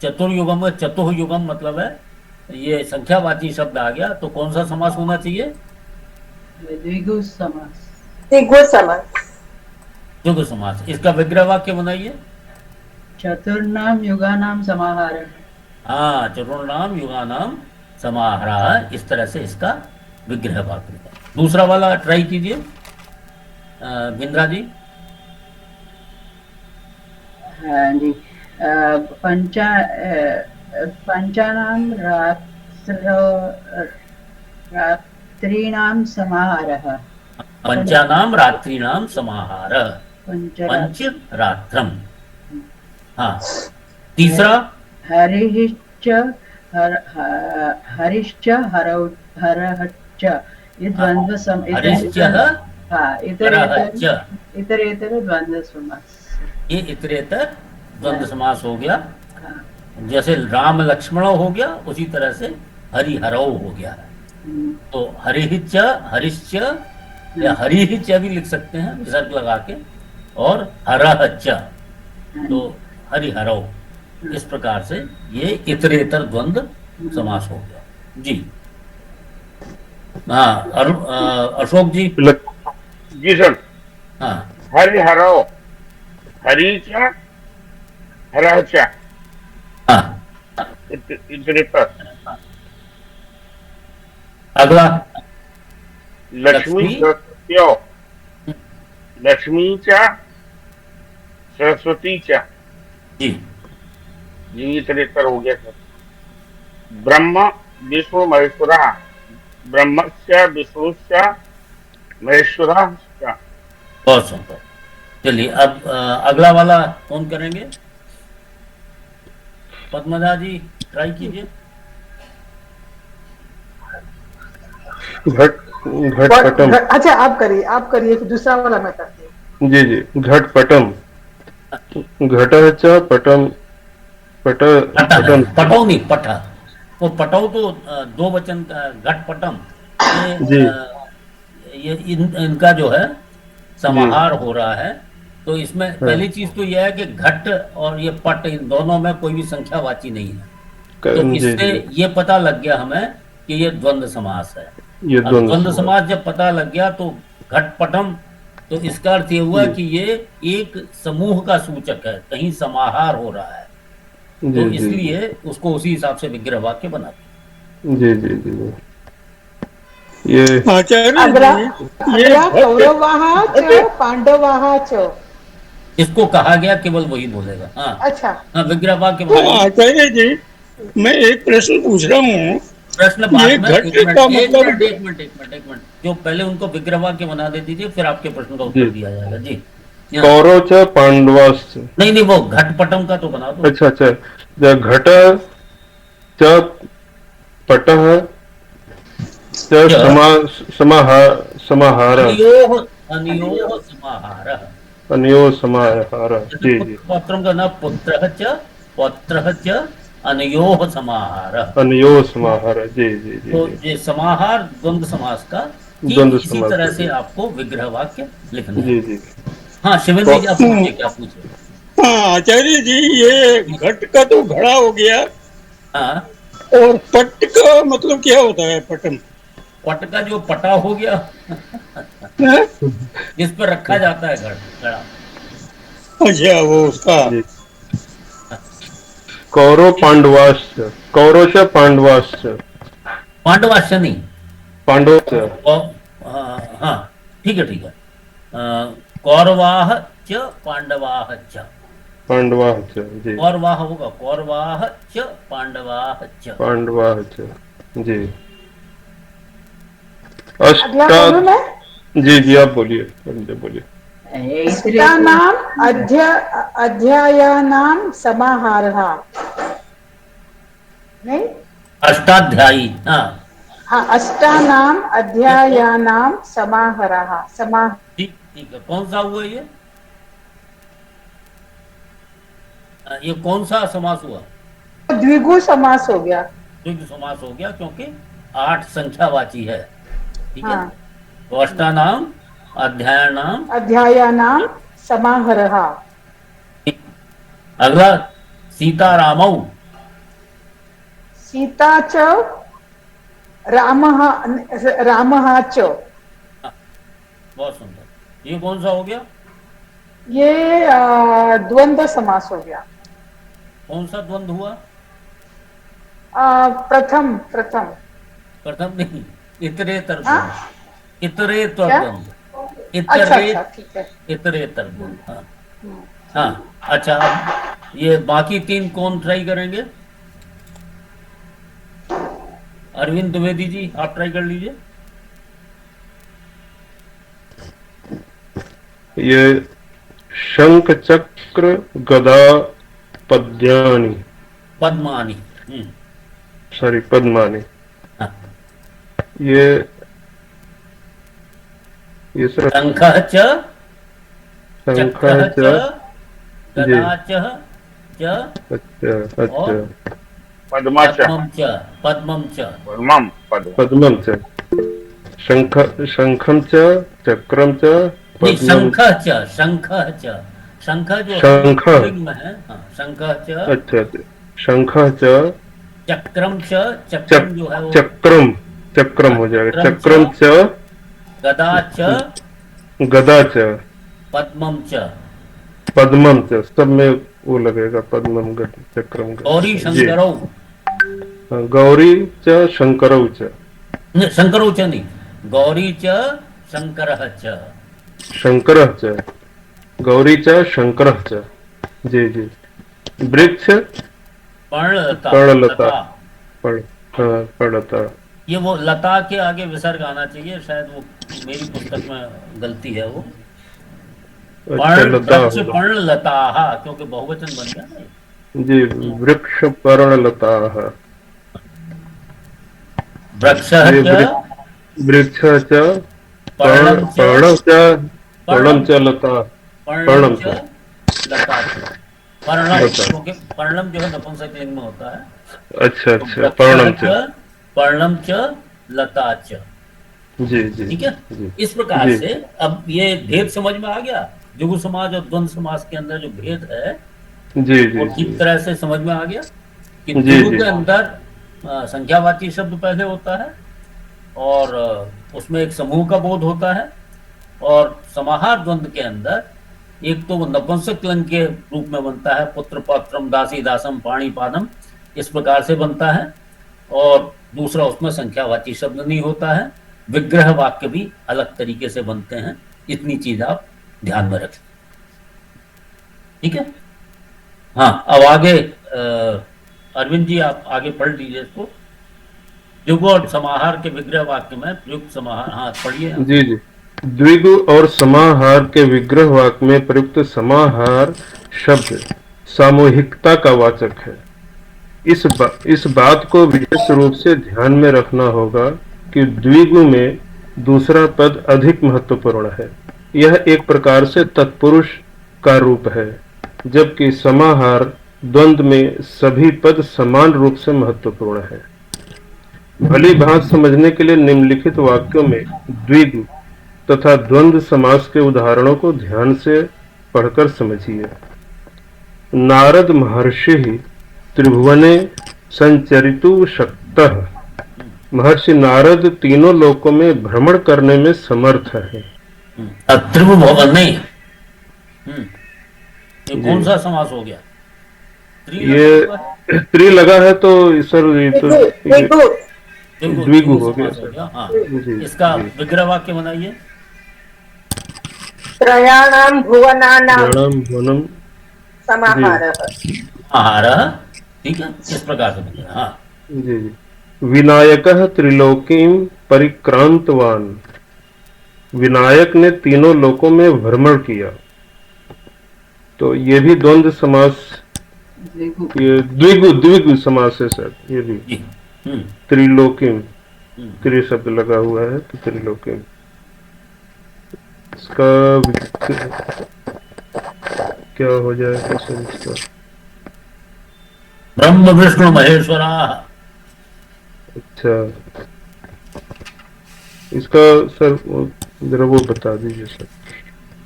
चतुर्युगम में चतुर्युगम मतलब है ये संख्यावाची शब्द आ गया, तो कौन सा समास होना चाहिए? द्विगु समास। द्विगु समास। इसका विग्रह वाक्य बनाइए। चतुर्नाम युगानाम समाहार। हाँ, चतुर्नाम युगानाम समाहार, इस तरह से इसका विग्रह वाक्य। दूसरा वाला ट्राई कीजिए बिंद्रा जी। हाँ जी। पंचानाम रात्रीणाम समाहारः। पंचानाम रात्रीणाम समाहार, पंच रात्रम। हाँ, तीसरा हरिश्च हरश्च, ये द्वंद्व इतरेतर द्वंद्व समास। ये इतरेतर द्वंद्व समास हो गया। जैसे राम लक्ष्मण हो गया, उसी तरह से हरि हरौ हो गया। तो हरिश्च हरिश्च या हरिश्च भी लिख सकते हैं विसर्ग लगा के, और हरश्च तो हरि हरौ। इस प्रकार से ये इतरेतर द्वंद्व समास हो गया जी। हाँ, अशोक जी। जी सर। हाँ, हरि हरौ, हरिचा हरचा, हाँ, इतरेतर। अगला लक्ष्मी सरस्वत्यो, लक्ष्मी चा सरस्वती चा जी। ये इतरेतर हो गया सर। ब्रह्म विष्णु महेश्वरा, ब्रह्मस्य विष्णुश्च महेश्वरा। बहुत सुंदर। चलिए अब अगला वाला कौन करेंगे? पद्मजा जी ट्राई कीजिए। घटपटम। अच्छा आप करिए फिर दूसरा वाला मैं करती हूँ। जी घटपटम। घटः च पटम, पटौ नहीं पट। वो पटौ तो दो वचन का घटपटम। ये इनका जो है समाहार हो रहा है। तो इसमें पहली चीज तो यह है कि घट और ये पट, इन दोनों में कोई भी संख्यावाची नहीं है। तो इससे ये पता लग गया हमें कि ये द्वंद्व समास है। द्वंद्व समास जब पता लग गया तो घटपटम तो इसका अर्थ ये हुआ कि ये एक समूह का सूचक है, कहीं समाहार हो रहा है, तो इसलिए उसको उसी हिसाब से विग्रह वाक्य बनाते। जी जी जी। ये आचार्य ये कौरवाः च पांडवाः च, इसको कहा गया, केवल वही बोलेगा। हाँ अच्छा हाँ, विग्रह वाक्य तो आचार्य जी मैं एक प्रश्न पूछ रहा हूँ, प्रश्न बाद ये में। घट एक का मिनट, मतलब एक मिनट, जो पहले उनको विग्रह वाक्य बना दे दीजिए, फिर आपके प्रश्न का उत्तर दिया जाएगा। जी कौरव च पांडवाश्च। नहीं, वो घटपटम का तो बना दो। अच्छा अच्छा, घट च पटः च समाहार अनयोः समाहारः। अनयोः समाहार। जी जी। पत्रम का नाम पुत्रः च अनयोः समाहारः। अनयोः समाहार। जी जी जी। तो ये समाहार द्वंद्व समास का, द्वंद्व इसी समास तरह का, से आपको विग्रह वाक्य लिखना है। जी जी। हाँ शिवेंद्र जी, आप पूछिए, क्या पूछे। हाँ आचार्य जी, ये घट का तो घड़ा हो गया, हाँ, और पट का मतलब क्या होता है? पटम, पट का जो पटा हो गया जिस पर रखा जाता है घड़ा। अच्छा, वो उसका। कौरव पांडवाश्च। कौरव च पांडवाश्च। पांडवाश्च नहीं, पांडव। हाँ ठीक है। कौरवाः च पांडवाः च। पांडवाः च। जी। कौरवाः होगा, कौरवाः च पांडवाः च। पांडवाः च। जी। अगला बोलूं मैं? जी जी, आप बोलिए, बोलिए। अष्टानाम् अध्यायानां समाहारः, नहीं? अष्टाध्यायी। हाँ, अष्टानाम् अध्यायानां समाहारः। ठीक है। कौन सा हुआ ये कौन सा समास हुआ? द्विगु समास हो गया। द्विगु समास हो गया, क्योंकि 8 संख्यावाची है। ठीक है। हाँ। तो अष्टानाम अध्यायानां समाहारः। अगला सीतारामौ। सीता च रामः च। बहुत सुंदर। ये कौन सा हो गया? ये द्वंद्व समास हो गया। कौन सा द्वंद्व हुआ? प्रथम नहीं, इतरेतर द्वंद्व। इतरेतर द्वंद्व। इतरेतर द्वंद्व। हाँ अच्छा, अब ये बाकी 3 कौन ट्राई करेंगे? अरविंद द्विवेदी जी, आप ट्राई कर लीजिए। ये शंख चक्र गदा पद्यानि। पद्मानी। सॉरी, पद्मानी। हाँ। ये शंखः च चक्रः च गदा च अच्छा पद्मं च शंखम च चक्रम च शंखः च शंख जो शंख में है। हाँ, शंखः च। अच्छा, शंखः च चक्रम च, चक्रम जो है वो चक्रम हो जाएगा। चक्रम च गदा च पद्मम च सब में वो लगेगा, पद्मम चक्रम। गौरी शंकरौ। गौरी च शंकरौ च। शंकरौ च नहीं, गौरी च शंकरः च। शंकरः च, गौरी च शंकरः च। जी जी। वृक्ष पर्णलता। पर्णलता। ये वो लता के आगे विसर्ग आना चाहिए, शायद वो मेरी पुस्तक में गलती है। वो वृक्ष पर्णलताः, क्योंकि बहुवचन बन गया ना। जी, वृक्ष पर्णलताः। वृक्ष च पर्णम च लता। पर्णम च लता। पर्णम जो है नपुंसकलिंग में होता है। अच्छा, पर्णम च लता च। जी जी। ठीक है। इस प्रकार से अब ये भेद समझ में आ गया। जुगु समाज और द्वंद्व समास के अंदर जो भेद है, वो ठीक तरह से समझ में आ गया कि जुगु के अंदर संख्यावाची शब्द पहले होता है और उसमें एक समूह का बोध होता है, और समाहार द्वंद्व के अंदर एक तो वो नपुंसक लिंग के रूप में बनता है, पुत्र पौत्रम दासी दासम पाणी पादम, इस प्रकार से बनता है। और दूसरा उसमें संख्यावाची शब्द नहीं होता है। विग्रह वाक्य भी अलग तरीके से बनते हैं। इतनी चीज आप ध्यान में रखें, ठीक है। हाँ, अब आगे अरविंद जी आप आगे पढ़ लीजिए इसको। द्विगु और समाहार के विग्रह वाक्य में प्रयुक्त समाहार, हाँ पढ़िए। जी जी। द्विगु और समाहार के विग्रह वाक्य में प्रयुक्त समाहार शब्द सामूहिकता का वाचक है। इस बात को विशेष रूप से ध्यान में रखना होगा कि द्विगु में दूसरा पद अधिक महत्वपूर्ण है। यह एक प्रकार से तत्पुरुष का रूप है, जबकि समाहार द्वंद्व में सभी पद समान रूप से महत्वपूर्ण है। भली भांति समझने के लिए निम्नलिखित वाक्यों में द्विगु तथा द्वंद्व समास के उदाहरणों को ध्यान से पढ़कर समझिए। नारद महर्षि त्रिभुवने संचरितु शक्तः। महर्षि नारद तीनों लोकों में भ्रमण करने में समर्थ है। त्रिभुवने, ये कौन सा समास हो गया? ये त्रि लगा है तो सर ये तो द्विगु हो गया सर। हाँ, इसका विग्रह वाक्य बनाइए। त्रयाणाम भुवनानाम भुवनम समाहारः। समाहारः, ठीक है, इस प्रकार से बनेगा। हाँ जी जी। विनायकः त्रिलोकीम परिक्रांतवान। विनायक ने तीनों लोकों में भ्रमण किया। तो ये भी द्वंद्व समास, ये द्विगु समास है सर। ये भी त्रिलोकीम, त्रि शब्द लगा हुआ है तो त्रिलोकीम। इसका क्या हो जाएगा सर? इसका ब्रह्म विष्णु महेश्वरा। अच्छा, इसका सर जरा वो बता दीजिए सर।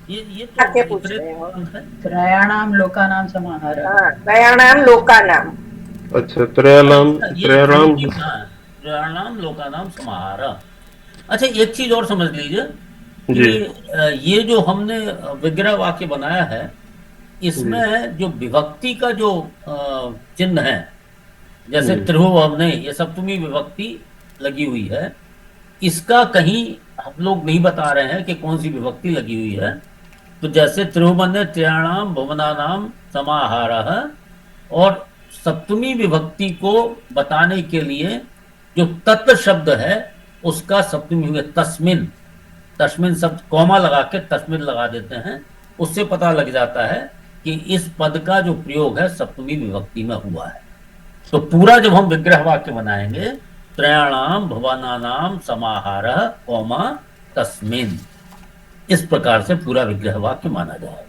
ये तो त्रयाणाम लोकानाम समाहारः। त्रयाणाम लोकानाम। अच्छा, त्रयाणाम लोकानाम समाहारः। अच्छा, एक चीज और समझ लीजिए कि ये जो हमने विग्रह वाक्य बनाया है, इसमें जो विभक्ति का जो चिन्ह है, जैसे त्रिभुवने, ये सप्तमी विभक्ति लगी हुई है। इसका कहीं हम लोग नहीं बता रहे हैं कि कौन सी विभक्ति लगी हुई है। तो जैसे त्रिभुवने त्रयाणाम भुवनानाम समाहारः, और सप्तमी विभक्ति को बताने के लिए जो तत् शब्द है उसका सप्तमी हुए तस्मिन, तस्मिन शब्द कौमा लगा के तस्मिन लगा देते हैं। उससे पता लग जाता है कि इस पद का जो प्रयोग है सप्तमी विभक्ति में हुआ है। तो पूरा जब हम विग्रह वाक्य बनाएंगे, त्रयाणाम भुवनानाम समाहारः कौमा तस्मिन, इस प्रकार से पूरा विग्रह वाक्य माना जाएगा।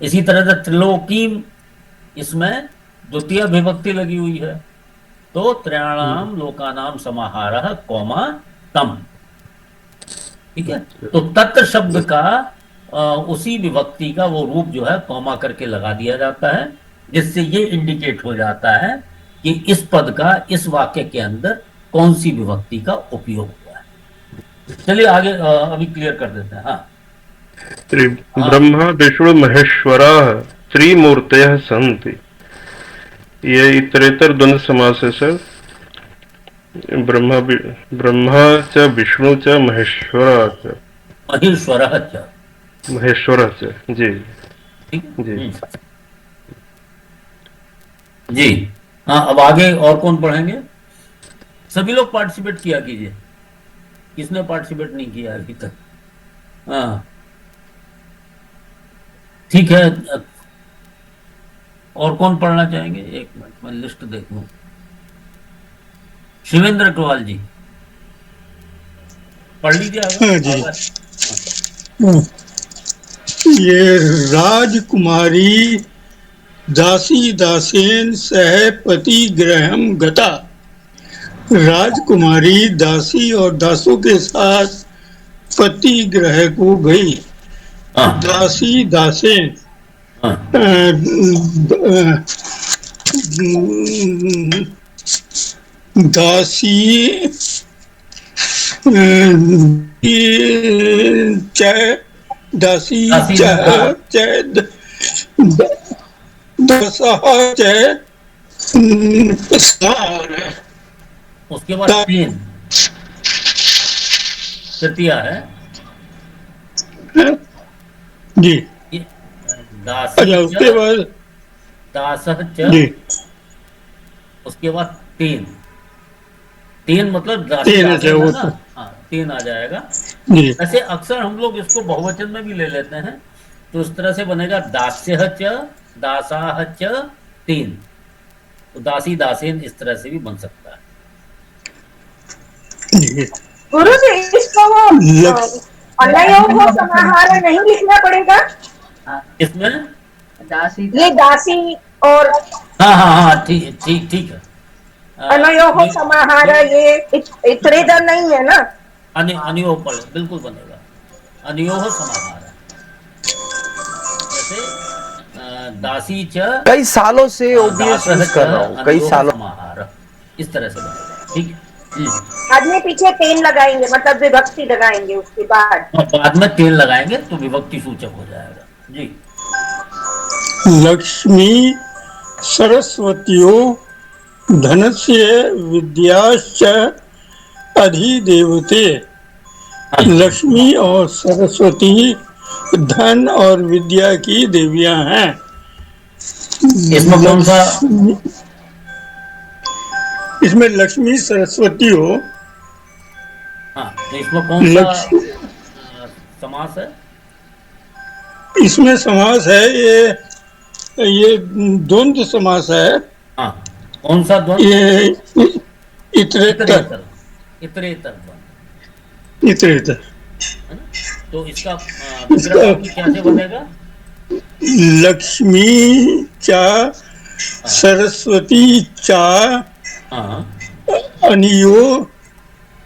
इसी तरह से त्रिलोकीम, इसमें द्वितीय विभक्ति लगी हुई है, तो त्रयाणाम लोकानाम समाहारः कौमा तम, ठीक है। तो तत् शब्द का उसी विभक्ति का वो रूप जो है कौमा करके लगा दिया जाता है, जिससे ये इंडिकेट हो जाता है कि इस पद का इस वाक्य के अंदर कौन सी विभक्ति का उपयोग हुआ है। चलिए आगे अभी क्लियर कर देते हैं। हाँ, ब्रह्मा विष्णु महेश्वराः त्रिमूर्तयः सन्ति। ये इतरेतर द्वंद्व समास है सर। ब्रह्मा च विष्णु च महेश्वरः च जी जी जी। हाँ, अब आगे और कौन पढ़ेंगे? सभी लोग पार्टिसिपेट किया कीजिए। किसने पार्टिसिपेट नहीं किया अभी तक? हाँ, ठीक है। और कौन पढ़ना चाहेंगे? एक मिनट मैं लिस्ट देख लूं। शिवेंद्र अग्रवाल जी पढ़ लीजिए। हाँ जी। ये राजकुमारी दासी दासेन सह पति गृहम गता। राजकुमारी दासी और दासों के साथ पति गृह को गई। दासी दासेन, दासी दासी दासी, च हाँ। च दसः च समाहारः। उसके बाद तीन तृतीया है जी। ये दासी अच्छा, च उसके बाद दासः च, जी उसके बाद तीन, तीन मतलब दासी तीन, अच्छा दासेन है वो ना। तो हाँ, तीन आ जाएगा। जी ऐसे अक्सर हम लोग इसको बहुवचन में भी ले लेते हैं, तो इस तरह से बनेगा दास्यः च दासाः च तीन। तो दासी दासेन इस तरह से भी बन सकता है। जी। गुरु जी, इसको वो लक्ष्य अनयोः समाहार नहीं लिखना पड़ेगा? इसमें दासी ये दासी और हाँ हाँ हाँ, ठीक ठीक ठीक है। अनयोः समाहार, ये इतरेदर नहीं है ना? अनियोह पढ़े बिल्कुल बनेगा, अनियोह समाहार है। जैसे दासी च कई सालों से ओबीएस दासः यूज च कर रहा हूँ, कई अनियोह सालों। समाहार, इस तरह से बनेगा। ठीक है। बाद में पीछे तेन लगाएंगे, मतलब विभक्ति लगाएंगे उसके बाद। और बाद में तेल लगाएंगे तो विभक्ति सूचक हो जाएगा जी। लक्ष्मी सरस्वत्यो धनस्य विद्याश्च अधिदेवते। लक्ष्मी और सरस्वती धन और विद्या की देवियां हैं। इसमें कौन सा? इसमें लक्ष्मी सरस्वती हो। हाँ, तो इसमें कौन सा समास है? इसमें समास है ये द्वंद्व समास है। हाँ, कौन सा द्वंद्व? ये इतरेतर इतरेतर द्वंद्व, इतरेतर। है ना? तो इसका विग्रह वाक्य क्या से बनेगा? लक्ष्मी चा सरस्वती चा अनियो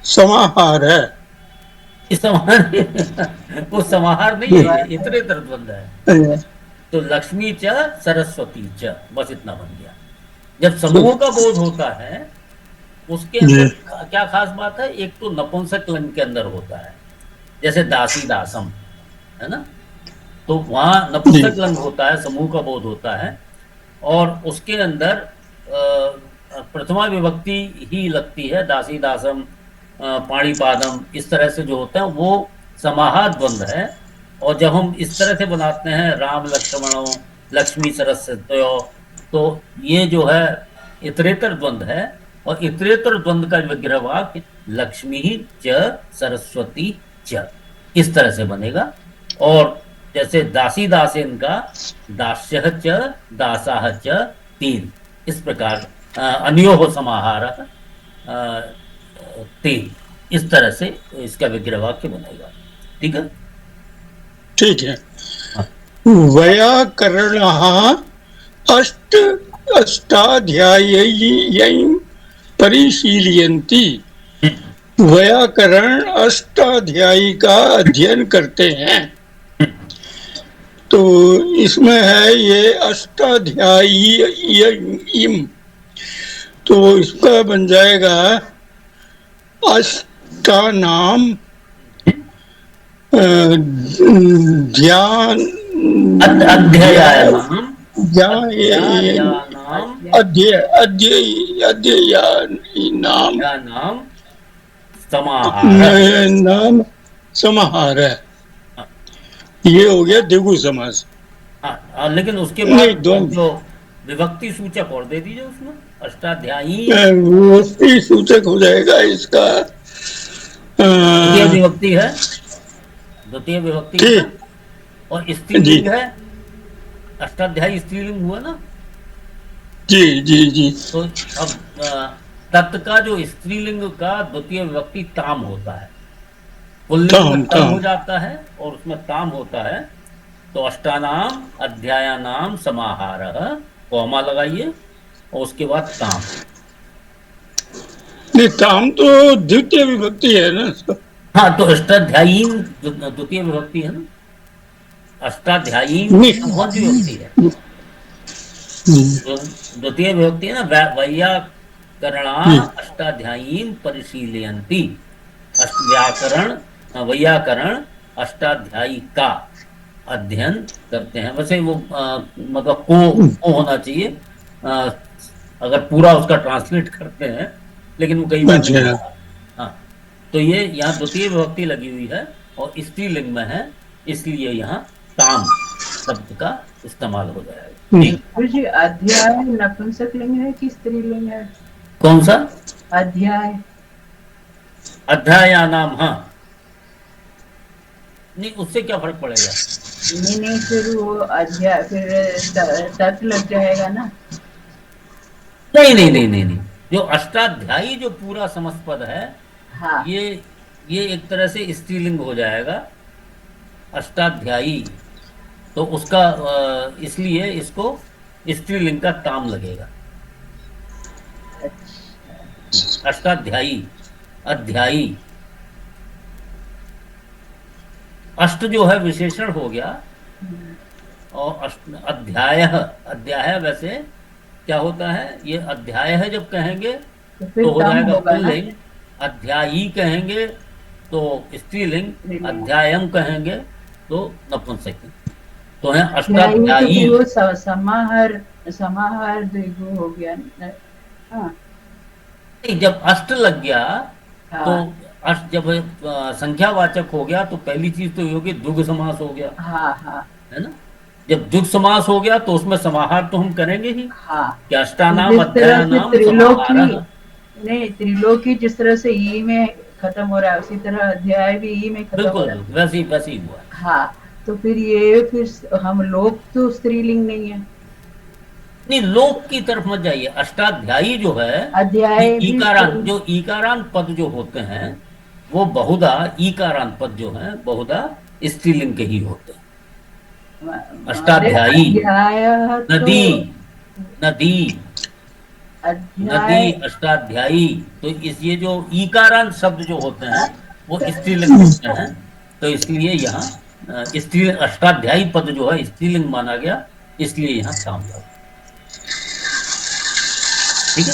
समाहार है। इस समाहार वो समाहार नहीं है, इतरेतर द्वंद्व है। तो लक्ष्मी च सरस्वती च, बस इतना बन गया। जब समूह का बोध होता है उसके अंदर क्या खास बात है? एक तो नपुंसक लिंग के अंदर होता है, जैसे दासी दासम, है ना? तो वहां नपुंसक लिंग होता है, समूह का बोध होता है, और उसके अंदर प्रथमा विभक्ति ही लगती है। दासी दासम, पाणिपादम, इस तरह से जो होता है वो समाहार द्वंद्व है। और जब हम इस तरह से बनाते हैं राम लक्ष्मणों लक्ष्मी सरस्वत्यो, तो ये जो है इतरेतर द्वंद्व है। और इतरेतर द्वंद्व का विग्रह वाक्य लक्ष्मी च सरस्वती च, इस तरह से बनेगा। और जैसे दासी दासेन का दास्यः च दासाः च तीन, इस प्रकार अनियोः समाहार तीन, इस तरह से इसका विग्रह वाक्य बनेगा। ठीक है, ठीक है। वैयाकरणः अष्टाध्यायी परिशीलयन्ति। व्याकरण अष्टाध्यायी का अध्ययन करते हैं। तो इसमें है ये अष्टाध्यायी, तो इसका बन जाएगा अष्टानाम ध्यान नाम समाहार है। ये हो गया द्विगु समास। हाँ, लेकिन उसके बाद जो विभक्ति सूचक और दे दीजिए उसमें, अष्टाध्यायी विभक्ति सूचक हो जाएगा इसका द्वितीय विभक्ति है, द्वितीय विभक्ति है, और स्त्रीलिंग है। अष्टाध्यायी स्त्रीलिंग हुआ ना? जी जी जी। तो अब तत् का जो स्त्रीलिंग का द्वितीय विभक्ति ताम होता है, पुल्लिंग में तम हो जाता है और उसमें ताम होता है। तो अष्टानाम अध्यायानाम समाहारः, कॉमा लगाइए, और उसके बाद ताम। नहीं, ताम तो द्वितीय विभक्ति है ना। हाँ, तो अष्टाध्यायी द्वितीय विभक्ति है ना, अष्टाध्यायी विभक्ति है, द्वितीय विभक्ति है ना। वैयाकरणा अष्टाध्यायी परिशीलयन्ति, व्याकरण वैयाकरण अष्टाध्यायी का अध्ययन करते हैं। वैसे वो मतलब को होना चाहिए अगर पूरा उसका ट्रांसलेट करते हैं, लेकिन वो कई बार नहीं होता। हाँ, तो ये यहाँ द्वितीय विभक्ति लगी हुई है और स्त्रीलिंग में है, इसलिए यहाँ ताम शब्द का इस्तेमाल हो जाएगा। गुरु जी अध्याय नपुंसक लिंग है कि स्त्रीलिंग है? कौन सा अध्याय? अध्याया नाम, हाँ नहीं उससे क्या फर्क पड़ेगा? नहीं फिर वो अध्याय फिर तत् लग जाएगा ना। नहीं, जो अष्टाध्यायी जो पूरा समस्त पद है, हाँ। ये एक तरह से स्त्रीलिंग हो जाएगा अष्टाध्यायी, तो उसका इसलिए इसको स्त्रीलिंग का ताम लगेगा। अष्टाध्यायी, अध्यायी, अष्ट जो है विशेषण हो गया, और अध्याय वैसे क्या होता है, ये अध्याय है जब कहेंगे तो हो जाएगा पुल्लिंग, अध्यायी कहेंगे तो स्त्रीलिंग, अध्यायम कहेंगे तो नपुंसक। तो है अष्टाध्यायी। समाहार द्विगु हो गया। हाँ। जब अष्ट लग गया तो अष्ट जब संख्यावाचक हो गया तो पहली चीज तो होगी द्विगु समास हो गया। हाँ। है ना? जब द्विगु समास हो गया तो उसमें समाहार तो हम करेंगे ही। हाँ। क्या अष्टानाम अध्यायानाम समाहारः। नहीं, त्रिलोकी जिस तरह से ई में खत्म हो रहा है उसी तरह अध्याय भी ई में खत्म हो रहा है। वैसे ही हुआ। हाँ, तो फिर हम लोग तो स्त्रीलिंग नहीं है। नहीं, लोक की तरफ मत जाइए। अष्टाध्यायी जो है, अध्याय ईकारांत पद जो होते हैं वो बहुधा, ईकारांत पद जो है बहुधा स्त्रीलिंग के ही होते हैं। अष्टाध्यायी, नदी अष्टाध्यायी, तो ये जो ईकारांत शब्द जो होते हैं वो स्त्रीलिंग होते हैं, तो इसलिए यहाँ स्त्रीलिंग अष्टाध्यायी पद जो है स्त्रीलिंग माना गया, इसलिए यहाँ काम लगा। ठीक है,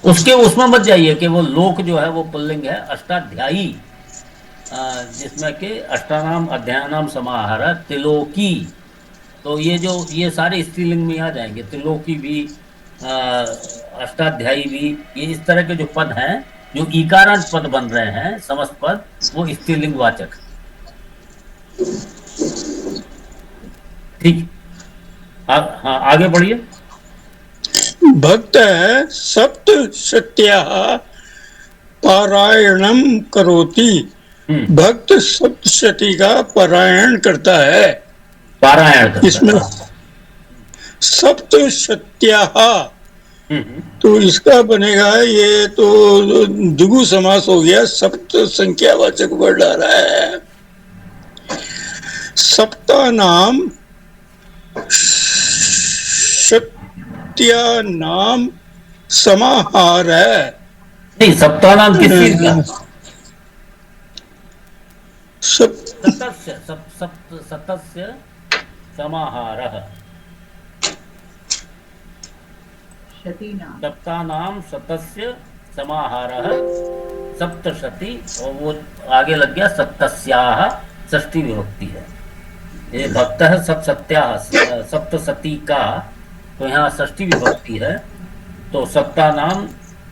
उसके उसमें मत जाइए कि वो लोक जो है वो पुल्लिंग है। अष्टाध्यायी जिसमें के अष्टानाम अध्यायानाम समाहार, त्रिलोकी, तो ये सारे स्त्रीलिंग में आ जाएंगे। त्रिलोकी भी, अष्टाध्यायी भी, ये इस तरह के जो पद हैं जो ईकारांत पद बन रहे हैं, समस्त पद, वो स्त्रीलिंग वाचक। ठीक, हाँ आगे बढ़िए। भक्त सप्त सत्या पारायणम करोति। भक्त सप्तशती का पारायण करता है। पारायण इसमें सप्तशत्या, तो इसका बनेगा, ये तो द्विगु समास हो गया, सप्त संख्यावाचक वर्ड आ रहा है। सप्ता नाम नाम समाहार है। नहीं, सप्ताह नाम किस चीज का? सतस्य समाहारः। सप्ताह नाम सतस्य समाहारः सप्तशती, और वो आगे लग गया सप्तस्याः, षष्ठी विभक्ति है। ये भक्त है सप्तसत्याः, सप्तशती का, तो यहाँ षष्ठी विभक्ति है, तो सप्ताह नाम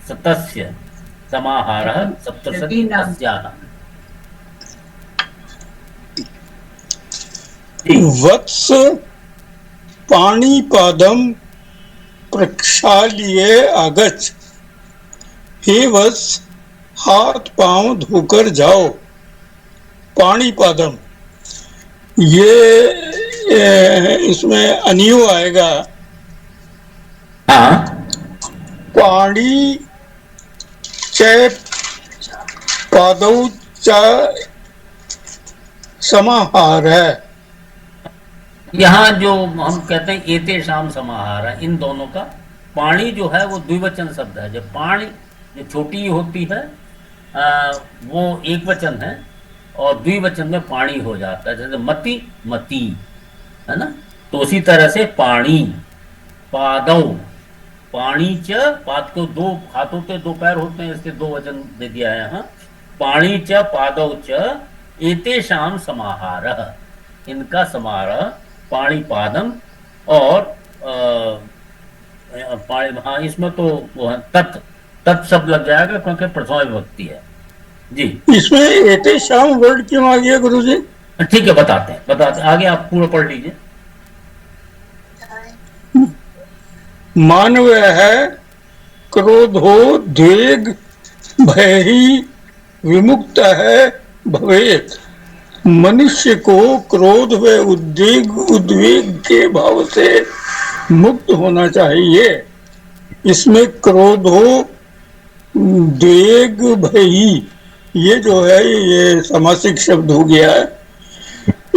सतस्य समाहारः सप्तशती तस्याः। वत्स पाणिपादम प्रक्षाल्य आगच्छ। हे वत्स, हाथ पांव धोकर जाओ। पाणिपादम, ये इसमें अनियो आएगा। पाणी च पादौ च समाहार है। यहाँ जो हम कहते हैं एते शाम समाहार है, इन दोनों का। पाणी जो है वो द्विवचन शब्द है। जब पाणी जो छोटी होती है वो एक वचन है, और द्विवचन में पाणी हो जाता है, जैसे मति मती, है ना? तो उसी तरह से पाणी, पादौ, पाणी च, पाद को दो हाथ होते, दो पैर होते हैं, इसके दो वचन दे दिया है यहाँ। पाणी च पादौ च एतेषाम समाहारः, इनका समाहार पाणिपादम और हाँ इसमें तो वो है तत् शब्द लग जाएगा क्योंकि प्रथमा विभक्ति है जी। इसमें एते शाम वर्ड क्यों आ गया गुरु जी? ठीक है बताते हैं आगे आप पूरा पढ़ लीजिए। मानव है क्रोधो द्वेग भय विमुक्त है भवेत। मनुष्य को क्रोध व उद्वेग के भाव से मुक्त होना चाहिए। इसमें क्रोधो द्वेग भयी ये जो है ये समासिक शब्द हो गया है।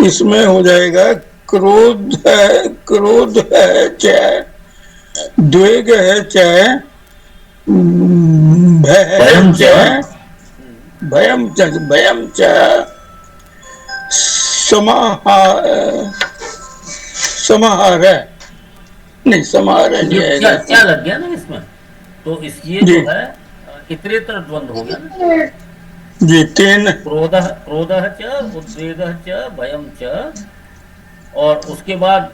इसमें हो जाएगा क्रोध है च, द्वेग है च, भयम च समाहार है नहीं, समाहार क्या लग गया ना इसमें, तो इस ये जो है इतरेतर द्वंद्व हो गया ना जी। तेन क्रोधः च उद्वेगः च भयम च, और उसके बाद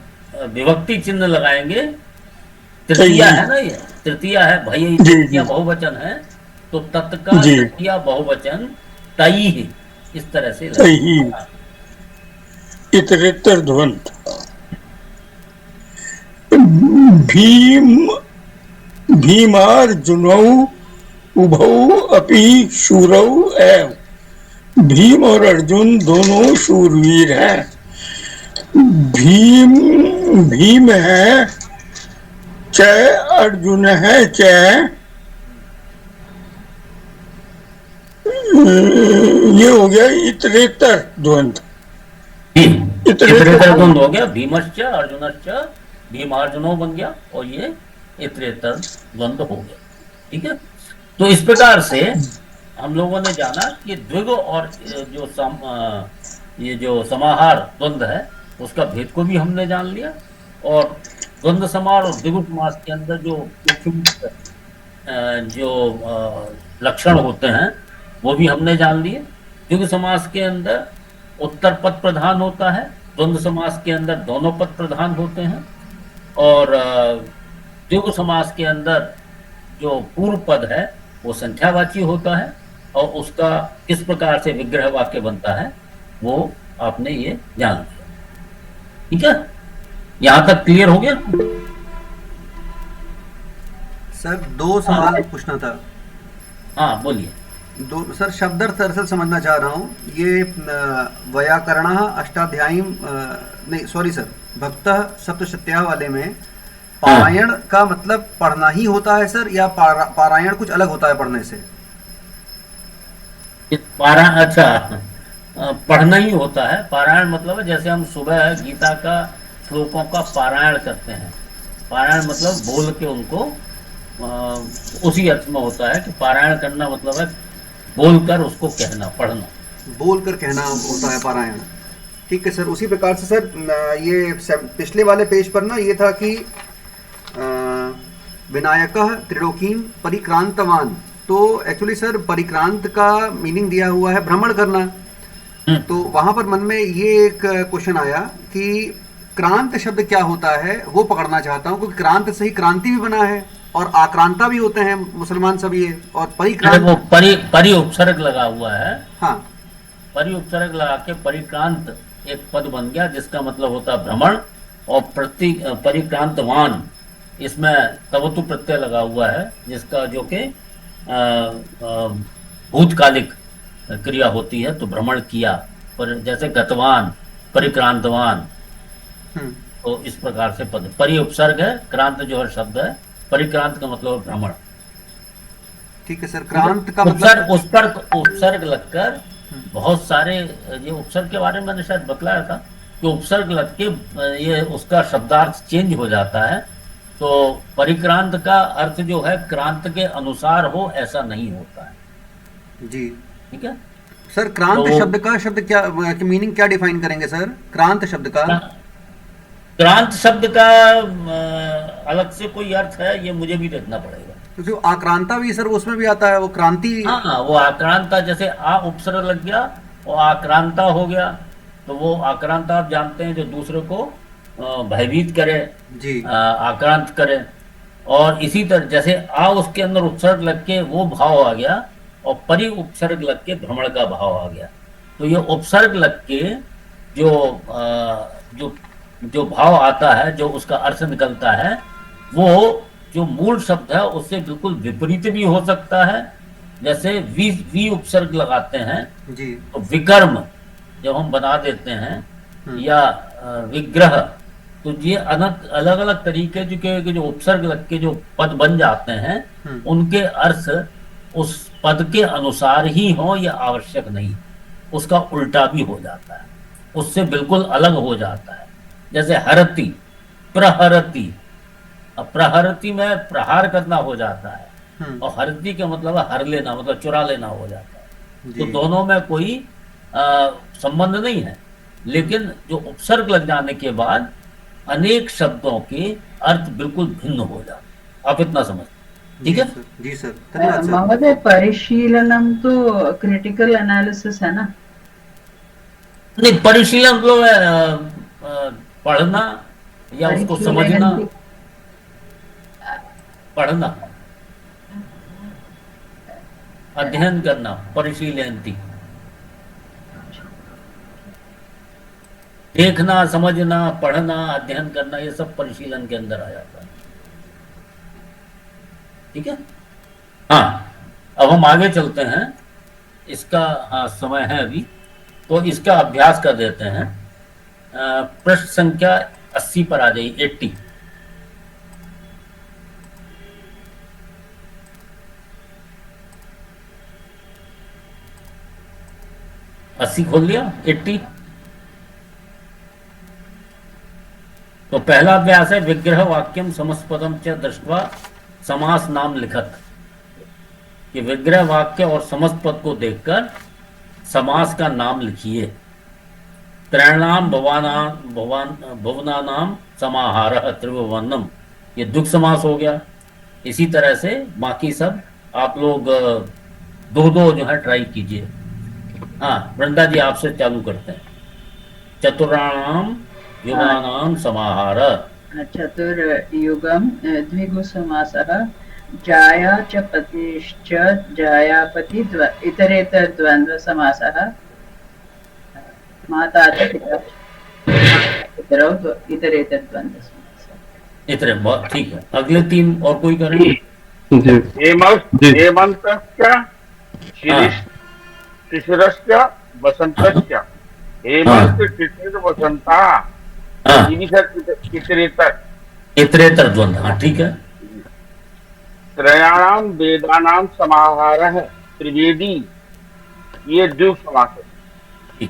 विभक्ति चिन्ह लगाएंगे। तृतीया है ना, ये तृतीया है भय, तृतीया बहुवचन है तो तत्का तृतीया बहुवचन तई, इस तरह से इतरेतर द्वंद्व। भीमार्जुनौ उभौ अपि शूरौ एव। भीम और अर्जुन दोनों शूरवीर हैं। भीम है च, अर्जुन है च, ये हो गया इतरेतर द्वंद्व। इतरेतर द्वंद्व हो गया, भीमश्च अर्जुनश्च, भीमार्जुनो बन गया और ये इतरेतर द्वंद्व हो गया। ठीक है, तो इस प्रकार से हम लोगों ने जाना कि द्विगु और ये जो समाहार द्वंद्व है उसका भेद को भी हमने जान लिया, और द्वंद्व समाहार और द्विगु समास के अंदर जो लक्षण होते हैं वो भी हमने जान लिए। द्विगु समास के अंदर उत्तर पद प्रधान होता है, द्वंद्व समास के अंदर दोनों पद प्रधान होते हैं, और द्विगु समास के अंदर जो पूर्व पद है वो संख्यावाची होता है, और उसका किस प्रकार से विग्रह वाक्य बनता है वो आपने ये जान लिया। ठीक है, यहां तक क्लियर हो गया? सर दो सवाल पूछना था। हाँ बोलिए। दो सर, शब्दार्थ दरअसल समझना चाह रहा हूँ। ये वैयाकरण अष्टाध्यायी नहीं सॉरी सर, भक्तः सप्तशत्या वाले में पारायण का मतलब पढ़ना ही होता है सर, या पारायण कुछ अलग होता है पढ़ने से? अच्छा, पढ़ना ही होता है। पारायण मतलब जैसे हम सुबह गीता का श्लोकों का पारायण करते हैं। पारायण मतलब बोल के उनको, उसी अर्थ में होता है कि पारायण करना मतलब है बोलकर उसको कहना, पढ़ना। बोलकर कहना होता है पारायण। ठीक है सर। उसी प्रकार से सर ये पिछले वाले पेज पर ना ये था कि विनायकः त्रिलोकीम परिक्रांतवान, तो एक्चुअली सर परिक्रांत का मीनिंग दिया हुआ है भ्रमण करना। तो वहां पर मन में ये एक क्वेश्चन आया कि क्रांत शब्द क्या होता है, वो पकड़ना चाहता हूँ, क्योंकि क्रांत से ही क्रांति भी बना है और आक्रांता भी होते हैं मुसलमान सभी है। और परिक्रांत वो परि उपसर्ग लगा हुआ है। हाँ, परि उपसर्ग लगा के परिक्रांत एक पद बन गया जिसका मतलब होता है भ्रमण, और परिक्रांतवान इसमें तवतु प्रत्यय लगा हुआ है जिसका जो कि भूतकालिक क्रिया होती है, तो भ्रमण किया। पर जैसे गतवान, परिक्रांतवान, तो इस प्रकार से पद परि उपसर्ग है, क्रांत जो है शब्द है, परिक्रांत का मतलब भ्रमण। ठीक है सर। क्रांत का मतलब उस पर उपसर्ग लगकर बहुत सारे, ये उपसर्ग के बारे में मैंने शायद बतलाया था कि उपसर्ग लग के ये उसका शब्दार्थ चेंज हो जाता है। तो परिक्रांत का अर्थ जो है क्रांत के अनुसार हो ऐसा नहीं होता है जी। ठीक है सर। क्रांत तो शब्द का क्या मीनिंग क्या डिफाइन करेंगे सर? क्रांत शब्द का, क्रांत शब्द का अलग से कोई अर्थ है ये मुझे भी देखना पड़ेगा। क्योंकि आक्रांता भी सर उसमें भी आता है, वो क्रांति। हाँ, वो आक्रांता, जैसे आ उपसर्ग लग गया और आक्रांता हो गया, तो वो आक्रांता आप जानते हैं जो दूसरे को भयभीत करे, जी आक्रांत करे। और इसी तरह जैसे आ उसके अंदर उपसर्ग लग के वो भाव आ गया और परि उपसर्ग लग के भ्रमण का भाव आ गया। तो ये उपसर्ग लग के जो जो जो भाव आता है, जो उसका अर्थ निकलता है, वो जो मूल शब्द है उससे बिल्कुल विपरीत भी हो सकता है। जैसे वी उपसर्ग लगाते हैं जी तो विकर्म जब हम बना देते हैं या विग्रह, तो ये अलग अलग तरीके के जो उपसर्ग लग के जो पद बन जाते हैं उनके अर्थ उस पद के अनुसार ही हो या आवश्यक नहीं, उसका उल्टा भी हो जाता है, उससे बिल्कुल अलग हो जाता है। जैसे हरति, प्रहरति, अब प्रहरति में प्रहार करना हो जाता है और हरति का मतलब है हर लेना, मतलब चुरा लेना हो जाता है। तो दोनों में कोई संबंध नहीं है, लेकिन जो उपसर्ग लग जाने के बाद अनेक शब्दों के अर्थ बिल्कुल भिन्न हो जाते। आप इतना समझ, ठीक है? जी सर, धन्यवाद सर। महोदय, परिशीलनम तो क्रिटिकल एनालिसिस है ना? नहीं, परिशीलन मतलब पढ़ना या उसको समझना, पढ़ना, अध्ययन करना, परिशीलयन्ति, देखना, समझना, पढ़ना, अध्ययन करना, ये सब परिशीलन के अंदर आ जाता है। ठीक है? हाँ, अब हम आगे चलते हैं। इसका समय है अभी, तो इसका अभ्यास कर देते हैं। पृष्ठ संख्या 80 पर आ जाइए, 80। खोल लिया, 80। तो पहला अभ्यास है विग्रह वाक्यम समस्पदम च दृष्ट्वा समास नाम लिखत, कि विग्रह वाक्य और समस्पद को देखकर समास का नाम लिखिए। त्रैणाम भुवनानाम समाहारः त्रिभुवनम, ये दुख समास हो गया। इसी तरह से बाकी सब आप लोग दो जो है ट्राई कीजिए। हाँ, वृंदा जी आपसे चालू करते हैं। चतुराणाम युगानाम समाहार, चतुर्युगम द्विगु समासः, जाया च पतिश्च जायापति इतरेतर द्वंद्व समासः, माता च पितरौ इतरेतर द्वंद्व समासः। इतरे, बहुत ठीक है। अगले 3 और कोई करें? शिशिरश्च वसन्तश्च, हेमंत शिशिर वसंता, इतरेतर द्वंद्व, हाँ ठीक है। त्रयाणाम वेदानाम समाहारः त्रिवेदी, ये द्विगु समास है।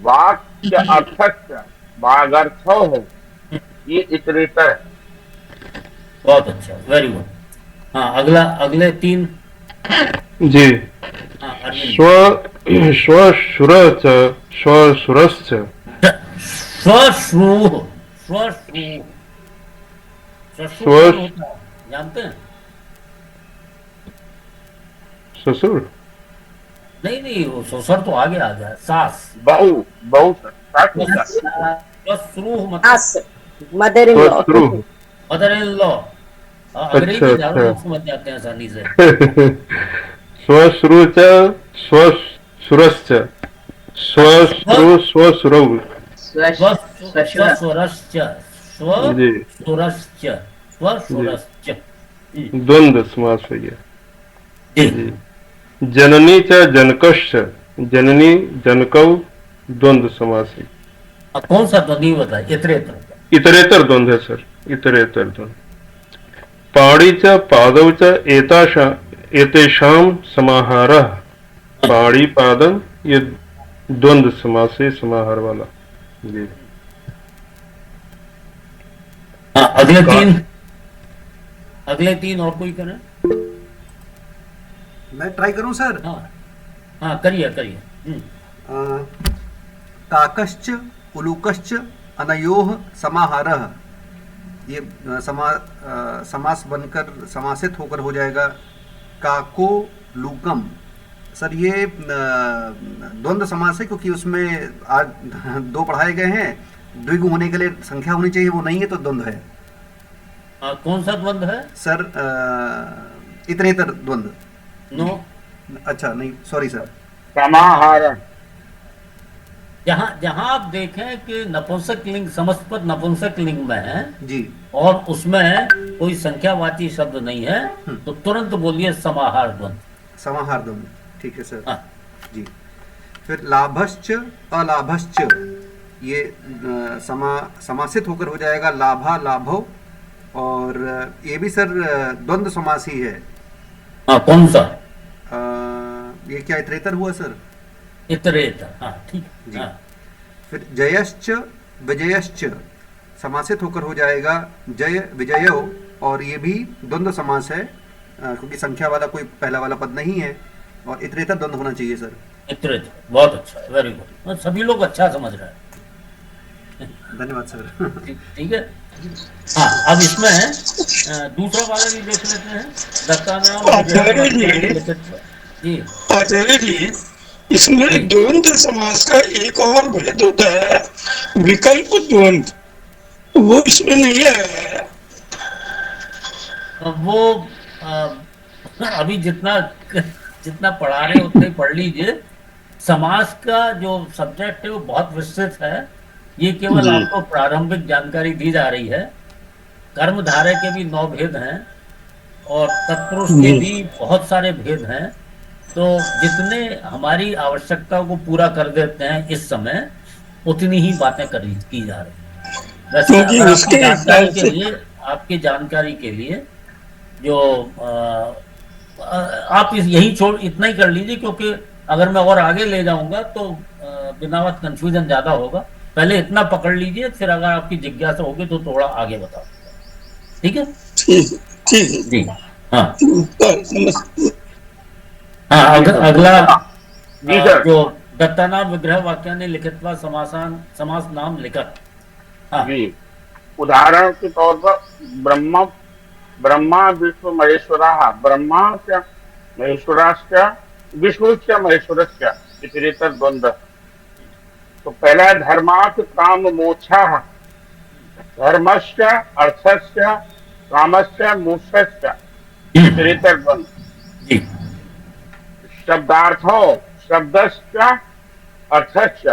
वाक्य अर्थस्य वागर्थो है, ये इतरेतर है। बहुत अच्छा, वेरी गुड। हाँ, अगले 3 जी। स्वशुरश्च स्वशुरश्च, जानते हैं? ससुर नहीं, वो ससुर तो आगे आ गया। सास, बहु मदर इन लॉ। अंग्रेजी ज्यादा लोग समझ जाते हैं आसानी से। स्वश्रु च स्वशुरश्च, स्वश्रु स्वशुरौ, स्वशुरश्च, द्वंद्व समास है ये। जननी च जनकश्च, जननी जनकौ, द्वंद्व समास है। कौन सा द्वंद्व बताए? इतरेतर द्वंद्व है सर, इतरेतर द्वंद्व। पाणी च पादौ च एतेषाम समाहारः, पाणी पादम, ये द्वंद्व समास है, समाहार वाला। जी। अगले तीन और कोई करे? मैं ट्राई करूं सर? हाँ, करिए। काकश्च उलूकश्च अनयोः समाहारः, ये समास बनकर समासित होकर हो जाएगा। काको लूकम सर ये द्वंद्व समास है, क्योंकि उसमें आज दो पढ़ाए गए हैं, द्विगु होने के लिए संख्या होनी चाहिए, वो नहीं है तो द्वंद्व है। कौन सा द्वंद्व है सर? इतरेतर द्वंद्व। नो, अच्छा नहीं, सॉरी सर। समाहारण। जहां जहां आप देखें कि नपुंसक लिंग समस्त नपुंसक लिंग में है जी, और उसमें कोई संख्यावाची शब्द नहीं है, तो तुरंत बोलिए समाहार द्वंद्व। समाहार द्वंद्व, ठीक है सर। हाँ। जी, फिर लाभश्च अलाभश्च, ये समासित होकर हो जाएगा लाभा लाभो, और ये भी सर द्वंद्व समास ही है। कौन सा? ये क्या इतरेतर हुआ सर? इतरेतर, हाँ ठीक जी। हाँ। फिर जयश्च विजयश्च, समासित होकर हो जाएगा जय विजयो, और ये भी द्वंद्व समास है, क्योंकि संख्या वाला कोई पहला वाला पद नहीं है, और इतरेतर द्वंद्व होना चाहिए सर। इतरेतर, बहुत अच्छा, वेरी गुड, सभी लोग अच्छा समझ रहे हैं। धन्यवाद सर। ठीक है। हाँ, अब इसमें दूसरा वाला भी देख लेते हैं। आचार्य जी, इसमें द्वंद्व समास का एक और भेद होता है, विकल्प द्वंद्व, वो इसमें नहीं है। वो अभी जितना जितना पढ़ा रहे उतने ही पढ़ लीजिए। समास का जो सब्जेक्ट है वो बहुत विस्तृत है, ये केवल आपको प्रारंभिक जानकारी दी जा रही है। कर्मधारय के भी 9 भेद हैं और तत्पुरुष के भी बहुत सारे भेद हैं, तो जितने हमारी आवश्यकता को पूरा कर देते हैं इस समय, उतनी ही बातें की जा रही हैं। वैसे अगर आपकी जानकारी के लिए जो आप यही इतना ही कर लीजिए, क्योंकि अगर मैं और आगे ले जाऊंगा तो बिना कंफ्यूजन ज्यादा होगा। पहले इतना पकड़ लीजिए, फिर अगर आपकी जिज्ञासा होगी तो थोड़ा आगे बता। ठीक है? ठीक जी। हाँ हाँ, अगला जो दत्तानाम विग्रह वाक्य ने लिखित्वा समास नाम लिखत। हाँ जी, उदाहरण के तौर पर ब्रह्मा विष्णु महेश्वरा, ब्रह्मा क्या महेश्वराश्च विष्णुश्च महेश्वरश्च इतरेतर द्वंद्व। तो पहला धर्मार्थ काम मोक्षा, धर्मश्च अर्थश्च कामश्च मोक्षश्च इतरेतर द्वंद्व। शब्दार्थो शब्दश्च अर्थश्च,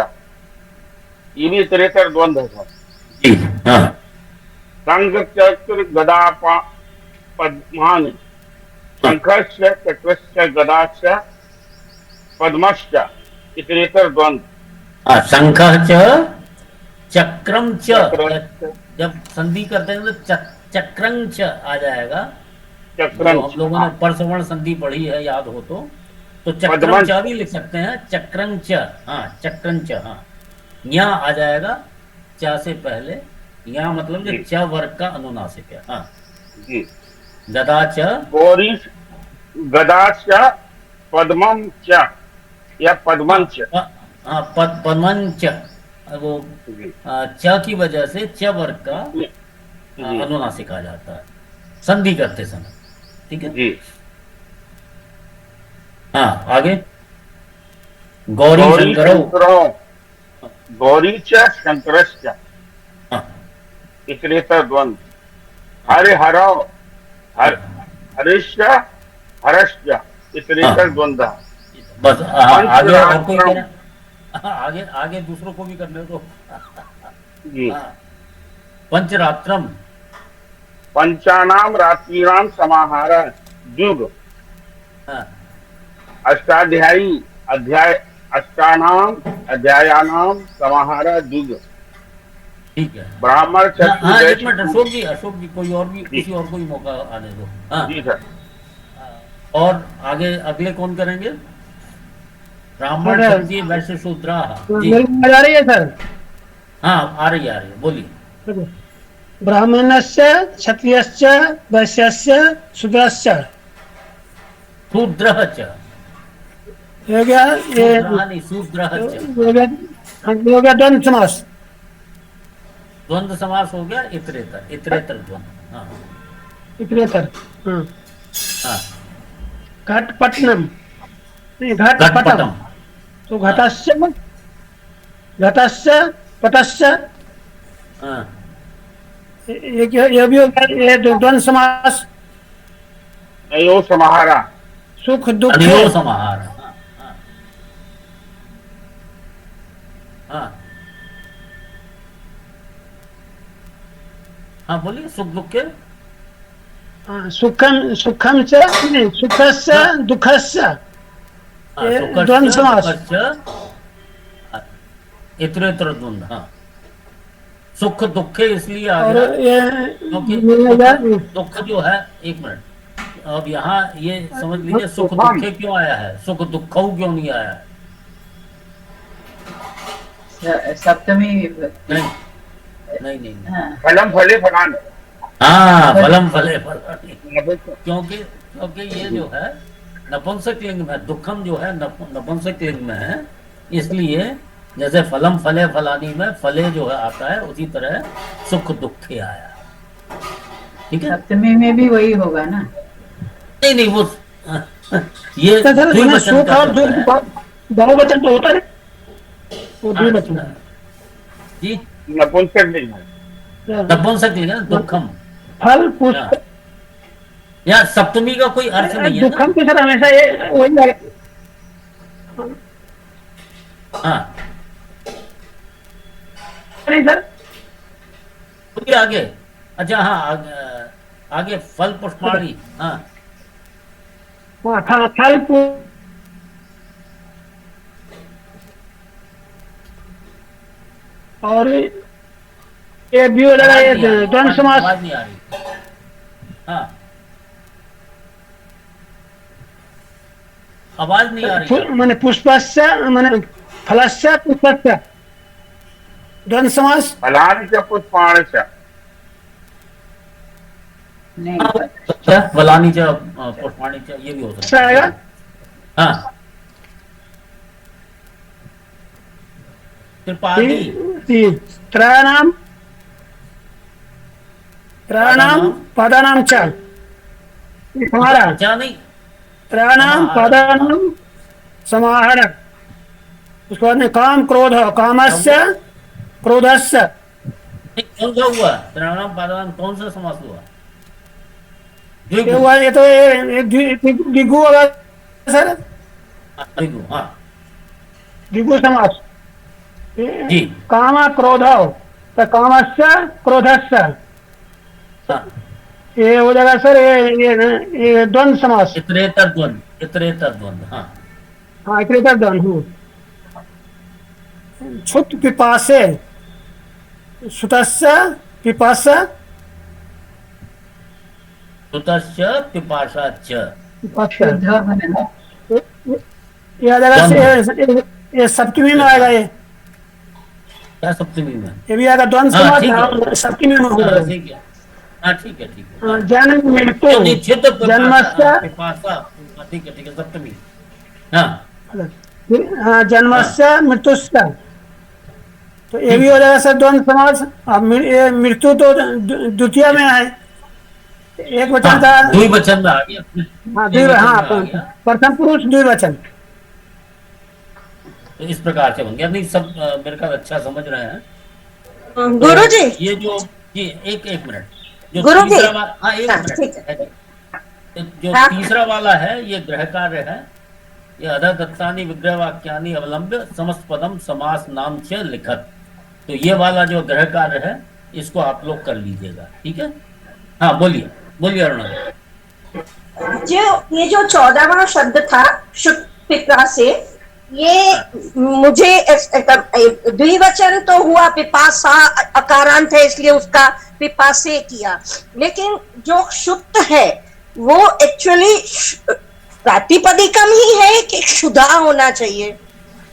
ये भी इतरेतर द्वंद्व है। संघ चक्र गदा पद्मानि, शंखश्च चक्रश्च गदाश्च पद्मश्च इतरेतर द्वंद्व। शंख च चक्रम च, जब संधि करते हैं तो चक्रं च आ जाएगा। हम लोगों ने परसवर्ण संधि पढ़ी है, याद हो तो चक्रं च भी लिख सकते हैं, चक्रं च। हाँ, चक्रं च, हाँ, यहाँ आ जाएगा च से पहले, यहाँ मतलब जो च वर्ग का अनुनासिक है। हाँ जी। गदा च गौरी, गदा च पद्मं च या पद्मं च। हाँ, पद्मं च, वो च की वजह से च वर्ग का अनुनासिक आ जाता है संधि करते समय। ठीक है जी। हाँ, आगे गौरी शंकरो, गौरी च शंकरश्च इतरेतर द्वंद्व। हरे हरो हरिश्च हरश्च इतरेतर द्वंद्व। बस आगे और कोई करें? आगे दूसरों को भी करने दो जी। पंचरात्रम, पंचानाम रात्रिनाम समाहार युग। अष्टाध्यायी अध्याय, अष्टानाम अध्यायानाम समाहार युग। ठीक है। ब्राह्मण अशोक जी कोई और भी, किसी और को भी मौका आने दो। हाँ जी सर। और आगे अगले कौन करेंगे? ब्राह्मण क्षत्रिय वैश्य शूद्र। मेरी आ रही है सर? हाँ, आ रही है, बोलिए। ब्राह्मणस्य क्षत्रियस्य वैश्यस्य शूद्रस्य। शूद्रः च हो गया, ये शूद्रः च हो गया द्वंद्व समास। द्वंद्व समास हो गया इतरेतर द्वंद्व। हाँ, इतरेतर। हाँ, घटपट्टनम, नहीं, घट घट पटम। पटम। तो घटस्य घटस्य पटस्य, हाँ ये भी हो गया, ये द्वंद्व समास। अयो समाहारा, सुख दुख अनियो समाहार। हाँ हाँ बोलिए, सुख दुख के। सुखम सुखम च नहीं, सुखस्य दुखस्य, ये द्वंद्व समास। इतरेतर द्वंद्व। हाँ सुख दुखे इसलिए आ और गया ये क्योंकि दुख जो है, एक मिनट, अब यहाँ ये समझ लीजिए सुख दुखे क्यों आया है, सुख दुखऊ क्यों नहीं आया है? सप्तमी नहीं नहीं नहीं, नहीं। फलम फले फलान। हाँ फलम फले फलानी, क्योंकि ये जो है नपुंसक लिंग में, दुखम जो है नपुंसक लिंग में है, इसलिए जैसे फलम फले फलानी में फले जो है आता है, उसी तरह सुख दुखे आया। ठीक है, सप्तमी में भी वही होगा ना? नहीं नहीं, वो ये द्विवचन का बहुवचन तो होता है, वो द्विवचन जी, नपुंसक लिंग है, नपुंसक लिंग है, दुखम। फल पुष्प, यार सप्तमी का कोई अर्थ नहीं है। दुखम के सर हमेशा ये वही। हाँ नहीं सर, आगे, अच्छा हाँ आगे फल पुष्पाणी। हाँ फल और ये भी हो जाएगा, ये द्वंद्व समास। आवाज नहीं आ रही। हाँ आवाज नहीं आ रही। मैंने पुष्पस्य, मैंने फलस्य पुष्पस्य, द्वंद्व समास। फलानि च पुष्पाणि च। फलानी च पुष्पाणी च, ये भी हो सकता है। हाँ त्रयाणाम पदानाम च, हमारा क्या नहीं, त्रयाणाम पदानाम समाहार। उसके बाद में काम क्रोध, कामस्य क्रोधस्य। कौन सा हुआ त्रयाणाम पदानाम, कौन सा समास हुआ? ये हुआ, ये तो द्विगु होगा सर, द्विगु। हाँ द्विगु समास। जी, काम क्रोध, तो कामस्य क्रोधस्य, ये हो जाएगा सर, ये द्वंद्व समास। इतरेतर द्वंद्व, इतरेतर द्वंद्व। हाँ हाँ इतरेतर द्वंद्व। छुत पिपासे, सुतस्य पिपासा, सुतस्य पिपासा च। ये सप्तमी में आएगा, ये क्या सप्तमी में? ये भी आएगा द्वंद्व समास, सप्तमी में होगा। ठीक है, हाँ ठीक है ठीक है। जन्म मृत्यु जन्मस्य, ठीक है ठीक है, सप्तमी। हाँ जन्मस्य मृत्युस्य, तो ये भी हो जाएगा सर द्वंद्व समास। अब मृत्यु तो द्वितीय में है, एक वचन था, द्विवचन में आ गया। हाँ प्रथम पुरुष द्विवचन। तो इस प्रकार से बन गया। नहीं सब मेरे ख्याल अच्छा समझ रहे हैं गुरुजी। ये जो जी एक मिनट, जो गुरुजी, तीसरा वाला, हाँ एक मिनट है जी, जो तीसरा वाला है ये ग्रह कार्य है, ये अधदत्तानि विग्रह वाक्यानि अवलंब्य समस्त पदम समास नाम च लिखत। तो ये वाला जो ग्रह कार्य है इसको आप लोग कर लीजिएगा, ठीक है? हाँ बोलिए बोलिए अरुणा। ये जो 14वां शब्द था शुक पिपरा से, ये मुझे द्विवचन तो हुआ, पिपासा अकारांत है इसलिए उसका पिपासे किया, लेकिन जो शुक्त है वो एक्चुअली प्रातिपदिकम ही है कि क्षुधा होना चाहिए?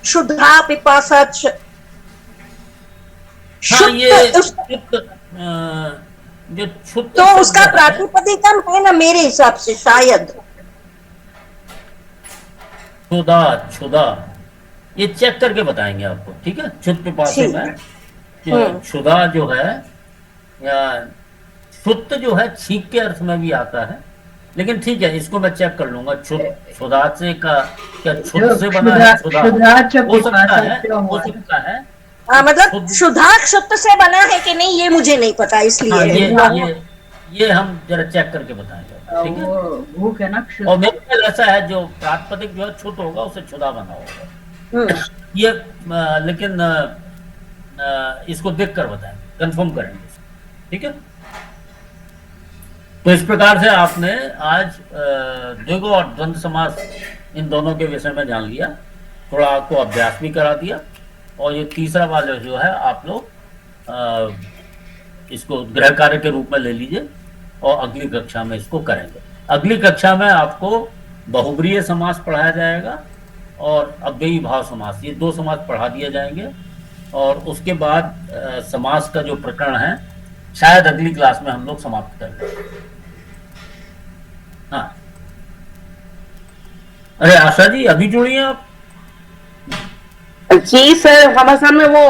शुद्धा पिपासा हाँ, ये जो तो उसका प्रातिपदिकम है ना मेरे हिसाब से, शायद। क्षुधा क्षुधा ये चेक करके बताएंगे आपको, ठीक है? क्षुत पिपासे में क्षुधा जो है या क्षुत जो है छींक के अर्थ में भी आता है, लेकिन ठीक है, इसको मैं चेक कर लूंगा। क्षुधाचे का क्या क्षुध जो से बना है? क्षुधा क्षुधाच हो सकता है, पिपासा हो हुआ है। सकता है। मतलब क्षुधा क्षुत से बना है कि नहीं ये मुझे नहीं पता, हाँ, इसलिए ये हम जरा चेक करके बताएंगे, ठीक है। वो भूख है ना और क्षुधा। मेरे ख्याल ऐसा है, जो प्रातिपदिक जो है क्षुत होगा उसे क्षुधा बना होगा। ये लेकिन इसको देख कर बताएंगे, कंफर्म करेंगे, ठीक है। तो इस प्रकार से आपने आज द्विगु और द्वंद्व समास इन दोनों के विषय में जान लिया, थोड़ा आपको अभ्यास भी करा दिया। और ये तीसरा वाला जो है आप लोग इसको गृह कार्य के रूप में ले लीजिए और अगली कक्षा में इसको करेंगे। अगली कक्षा में आपको बहुब्रीय समास पढ़ाया जाएगा और अव्ययी भाव समास, ये 2 समास पढ़ा दिए जाएंगे। और उसके बाद समास का जो प्रकरण है शायद अगली क्लास में हम लोग समाप्त कर लेंगे। हाँ, अरे आशा जी अभी जुड़ी हैं आप? जी सर, हमारे सामने वो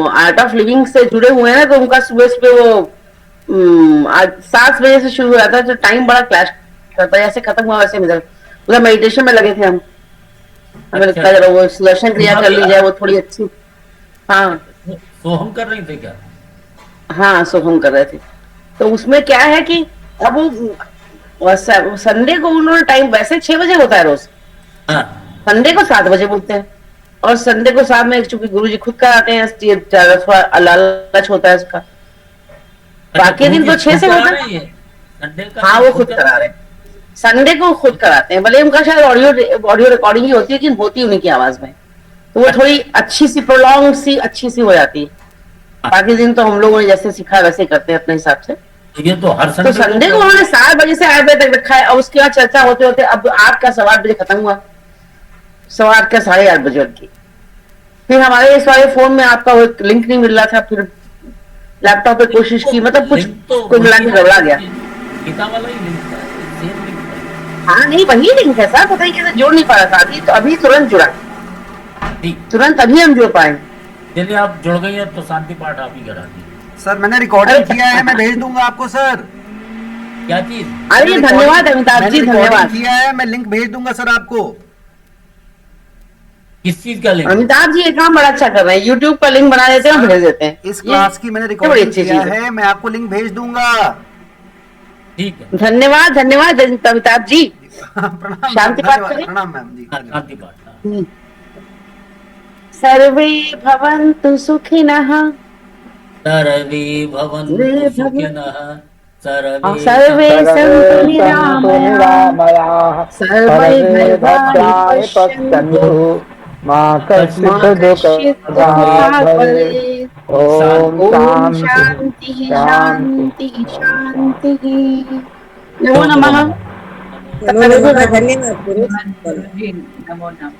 आर्ट ऑफ लिविंग से जुड़े हुए हैं ना, तो उनका सुबह सुबह वो आज 7 बजे से शुरू हुआ था, तो टाइम बड़ा क्लैश करता है। जैसे खत्म हुआ वैसे उधर मेडिटेशन में लगे थे हम। हमें लगता है वो सुदर्शन क्रिया कर ली जाए, वो थोड़ी अच्छी। हाँ, सोहम कर रही थे क्या? हाँ, सोहम कर रहे थे। तो उसमें क्या है कि अब वो संडे को उन्होंने टाइम, वैसे 6 बजे होता है रोज, संडे को 7 बजे बोलते हैं। और संडे को साथ में चूंकि गुरुजी खुद कराते हैं, थोड़ा लालच होता है उसका। बाकी दिन तो 6 से होता है। हाँ, वो खुद करा रहे हैं, संडे को खुद कराते हैं। भले उनका शायद ऑडियो रिकॉर्डिंग ही होती है, लेकिन होती उन्हीं की आवाज में, तो वो थोड़ी अच्छी सी प्रोलॉन्ग सी अच्छी सी हो जाती है। बाकी दिन तो हम लोगों ने जैसे सीखा वैसे करते हैं अपने हिसाब से। ये तो हर संडे को उन्होंने 7 बजे से 8 बजे तक रखा है। और उसके बाद चर्चा होते होते अब 8 का 8:15 बजे खत्म हुआ, 8:15 का 8:30 बजे की। फिर हमारे इस वाले फोन में आपका वो लिंक नहीं मिल रहा था, फिर लैपटॉप पे कोशिश की, मतलब कुछ मिला के गड़बड़ा गया। हाँ, नहीं वही लिंक है सर, पता नहीं कैसे जोड़ नहीं पा रहा था। तो अभी तुरंत जुड़ा, तुरंत अभी हम जुड़ पाए। चलिए, आप जुड़ गई हैं तो शांति पाठ आप ही करा दीजिए। सर मैंने रिकॉर्डिंग किया है, मैं भेज दूंगा आपको सर। क्या चीज? अरे धन्यवाद अमिताभ जी, धन्यवाद। किया है, मैं लिंक भेज दूंगा सर आपको। किस चीज का लिंक? अमिताभ जी ये काम बड़ा अच्छा कर रहे हैं, यूट्यूब का लिंक बना देते हैं, भेज देते हैं। इस क्लास की मैंने रिकॉर्डिंग किया है, मैं आपको लिंक भेज दूंगा। ठीक है, धन्यवाद धन्यवाद अमिताभ जी। शांति पाठ करें। प्रणाम मैम जी। शांति पाठ। सर्वे भवन्तु सुखिनः, सर्वे भवन्तु सुखिनः, सर्वे सन्तु निरामयाः, सर्वे भद्राणि पश्यन्तु, मा कश्चित् दुःखं भवेत्। ओम शांति शांति शांति। नमो नमः। धन्यवाद। नमो नमः।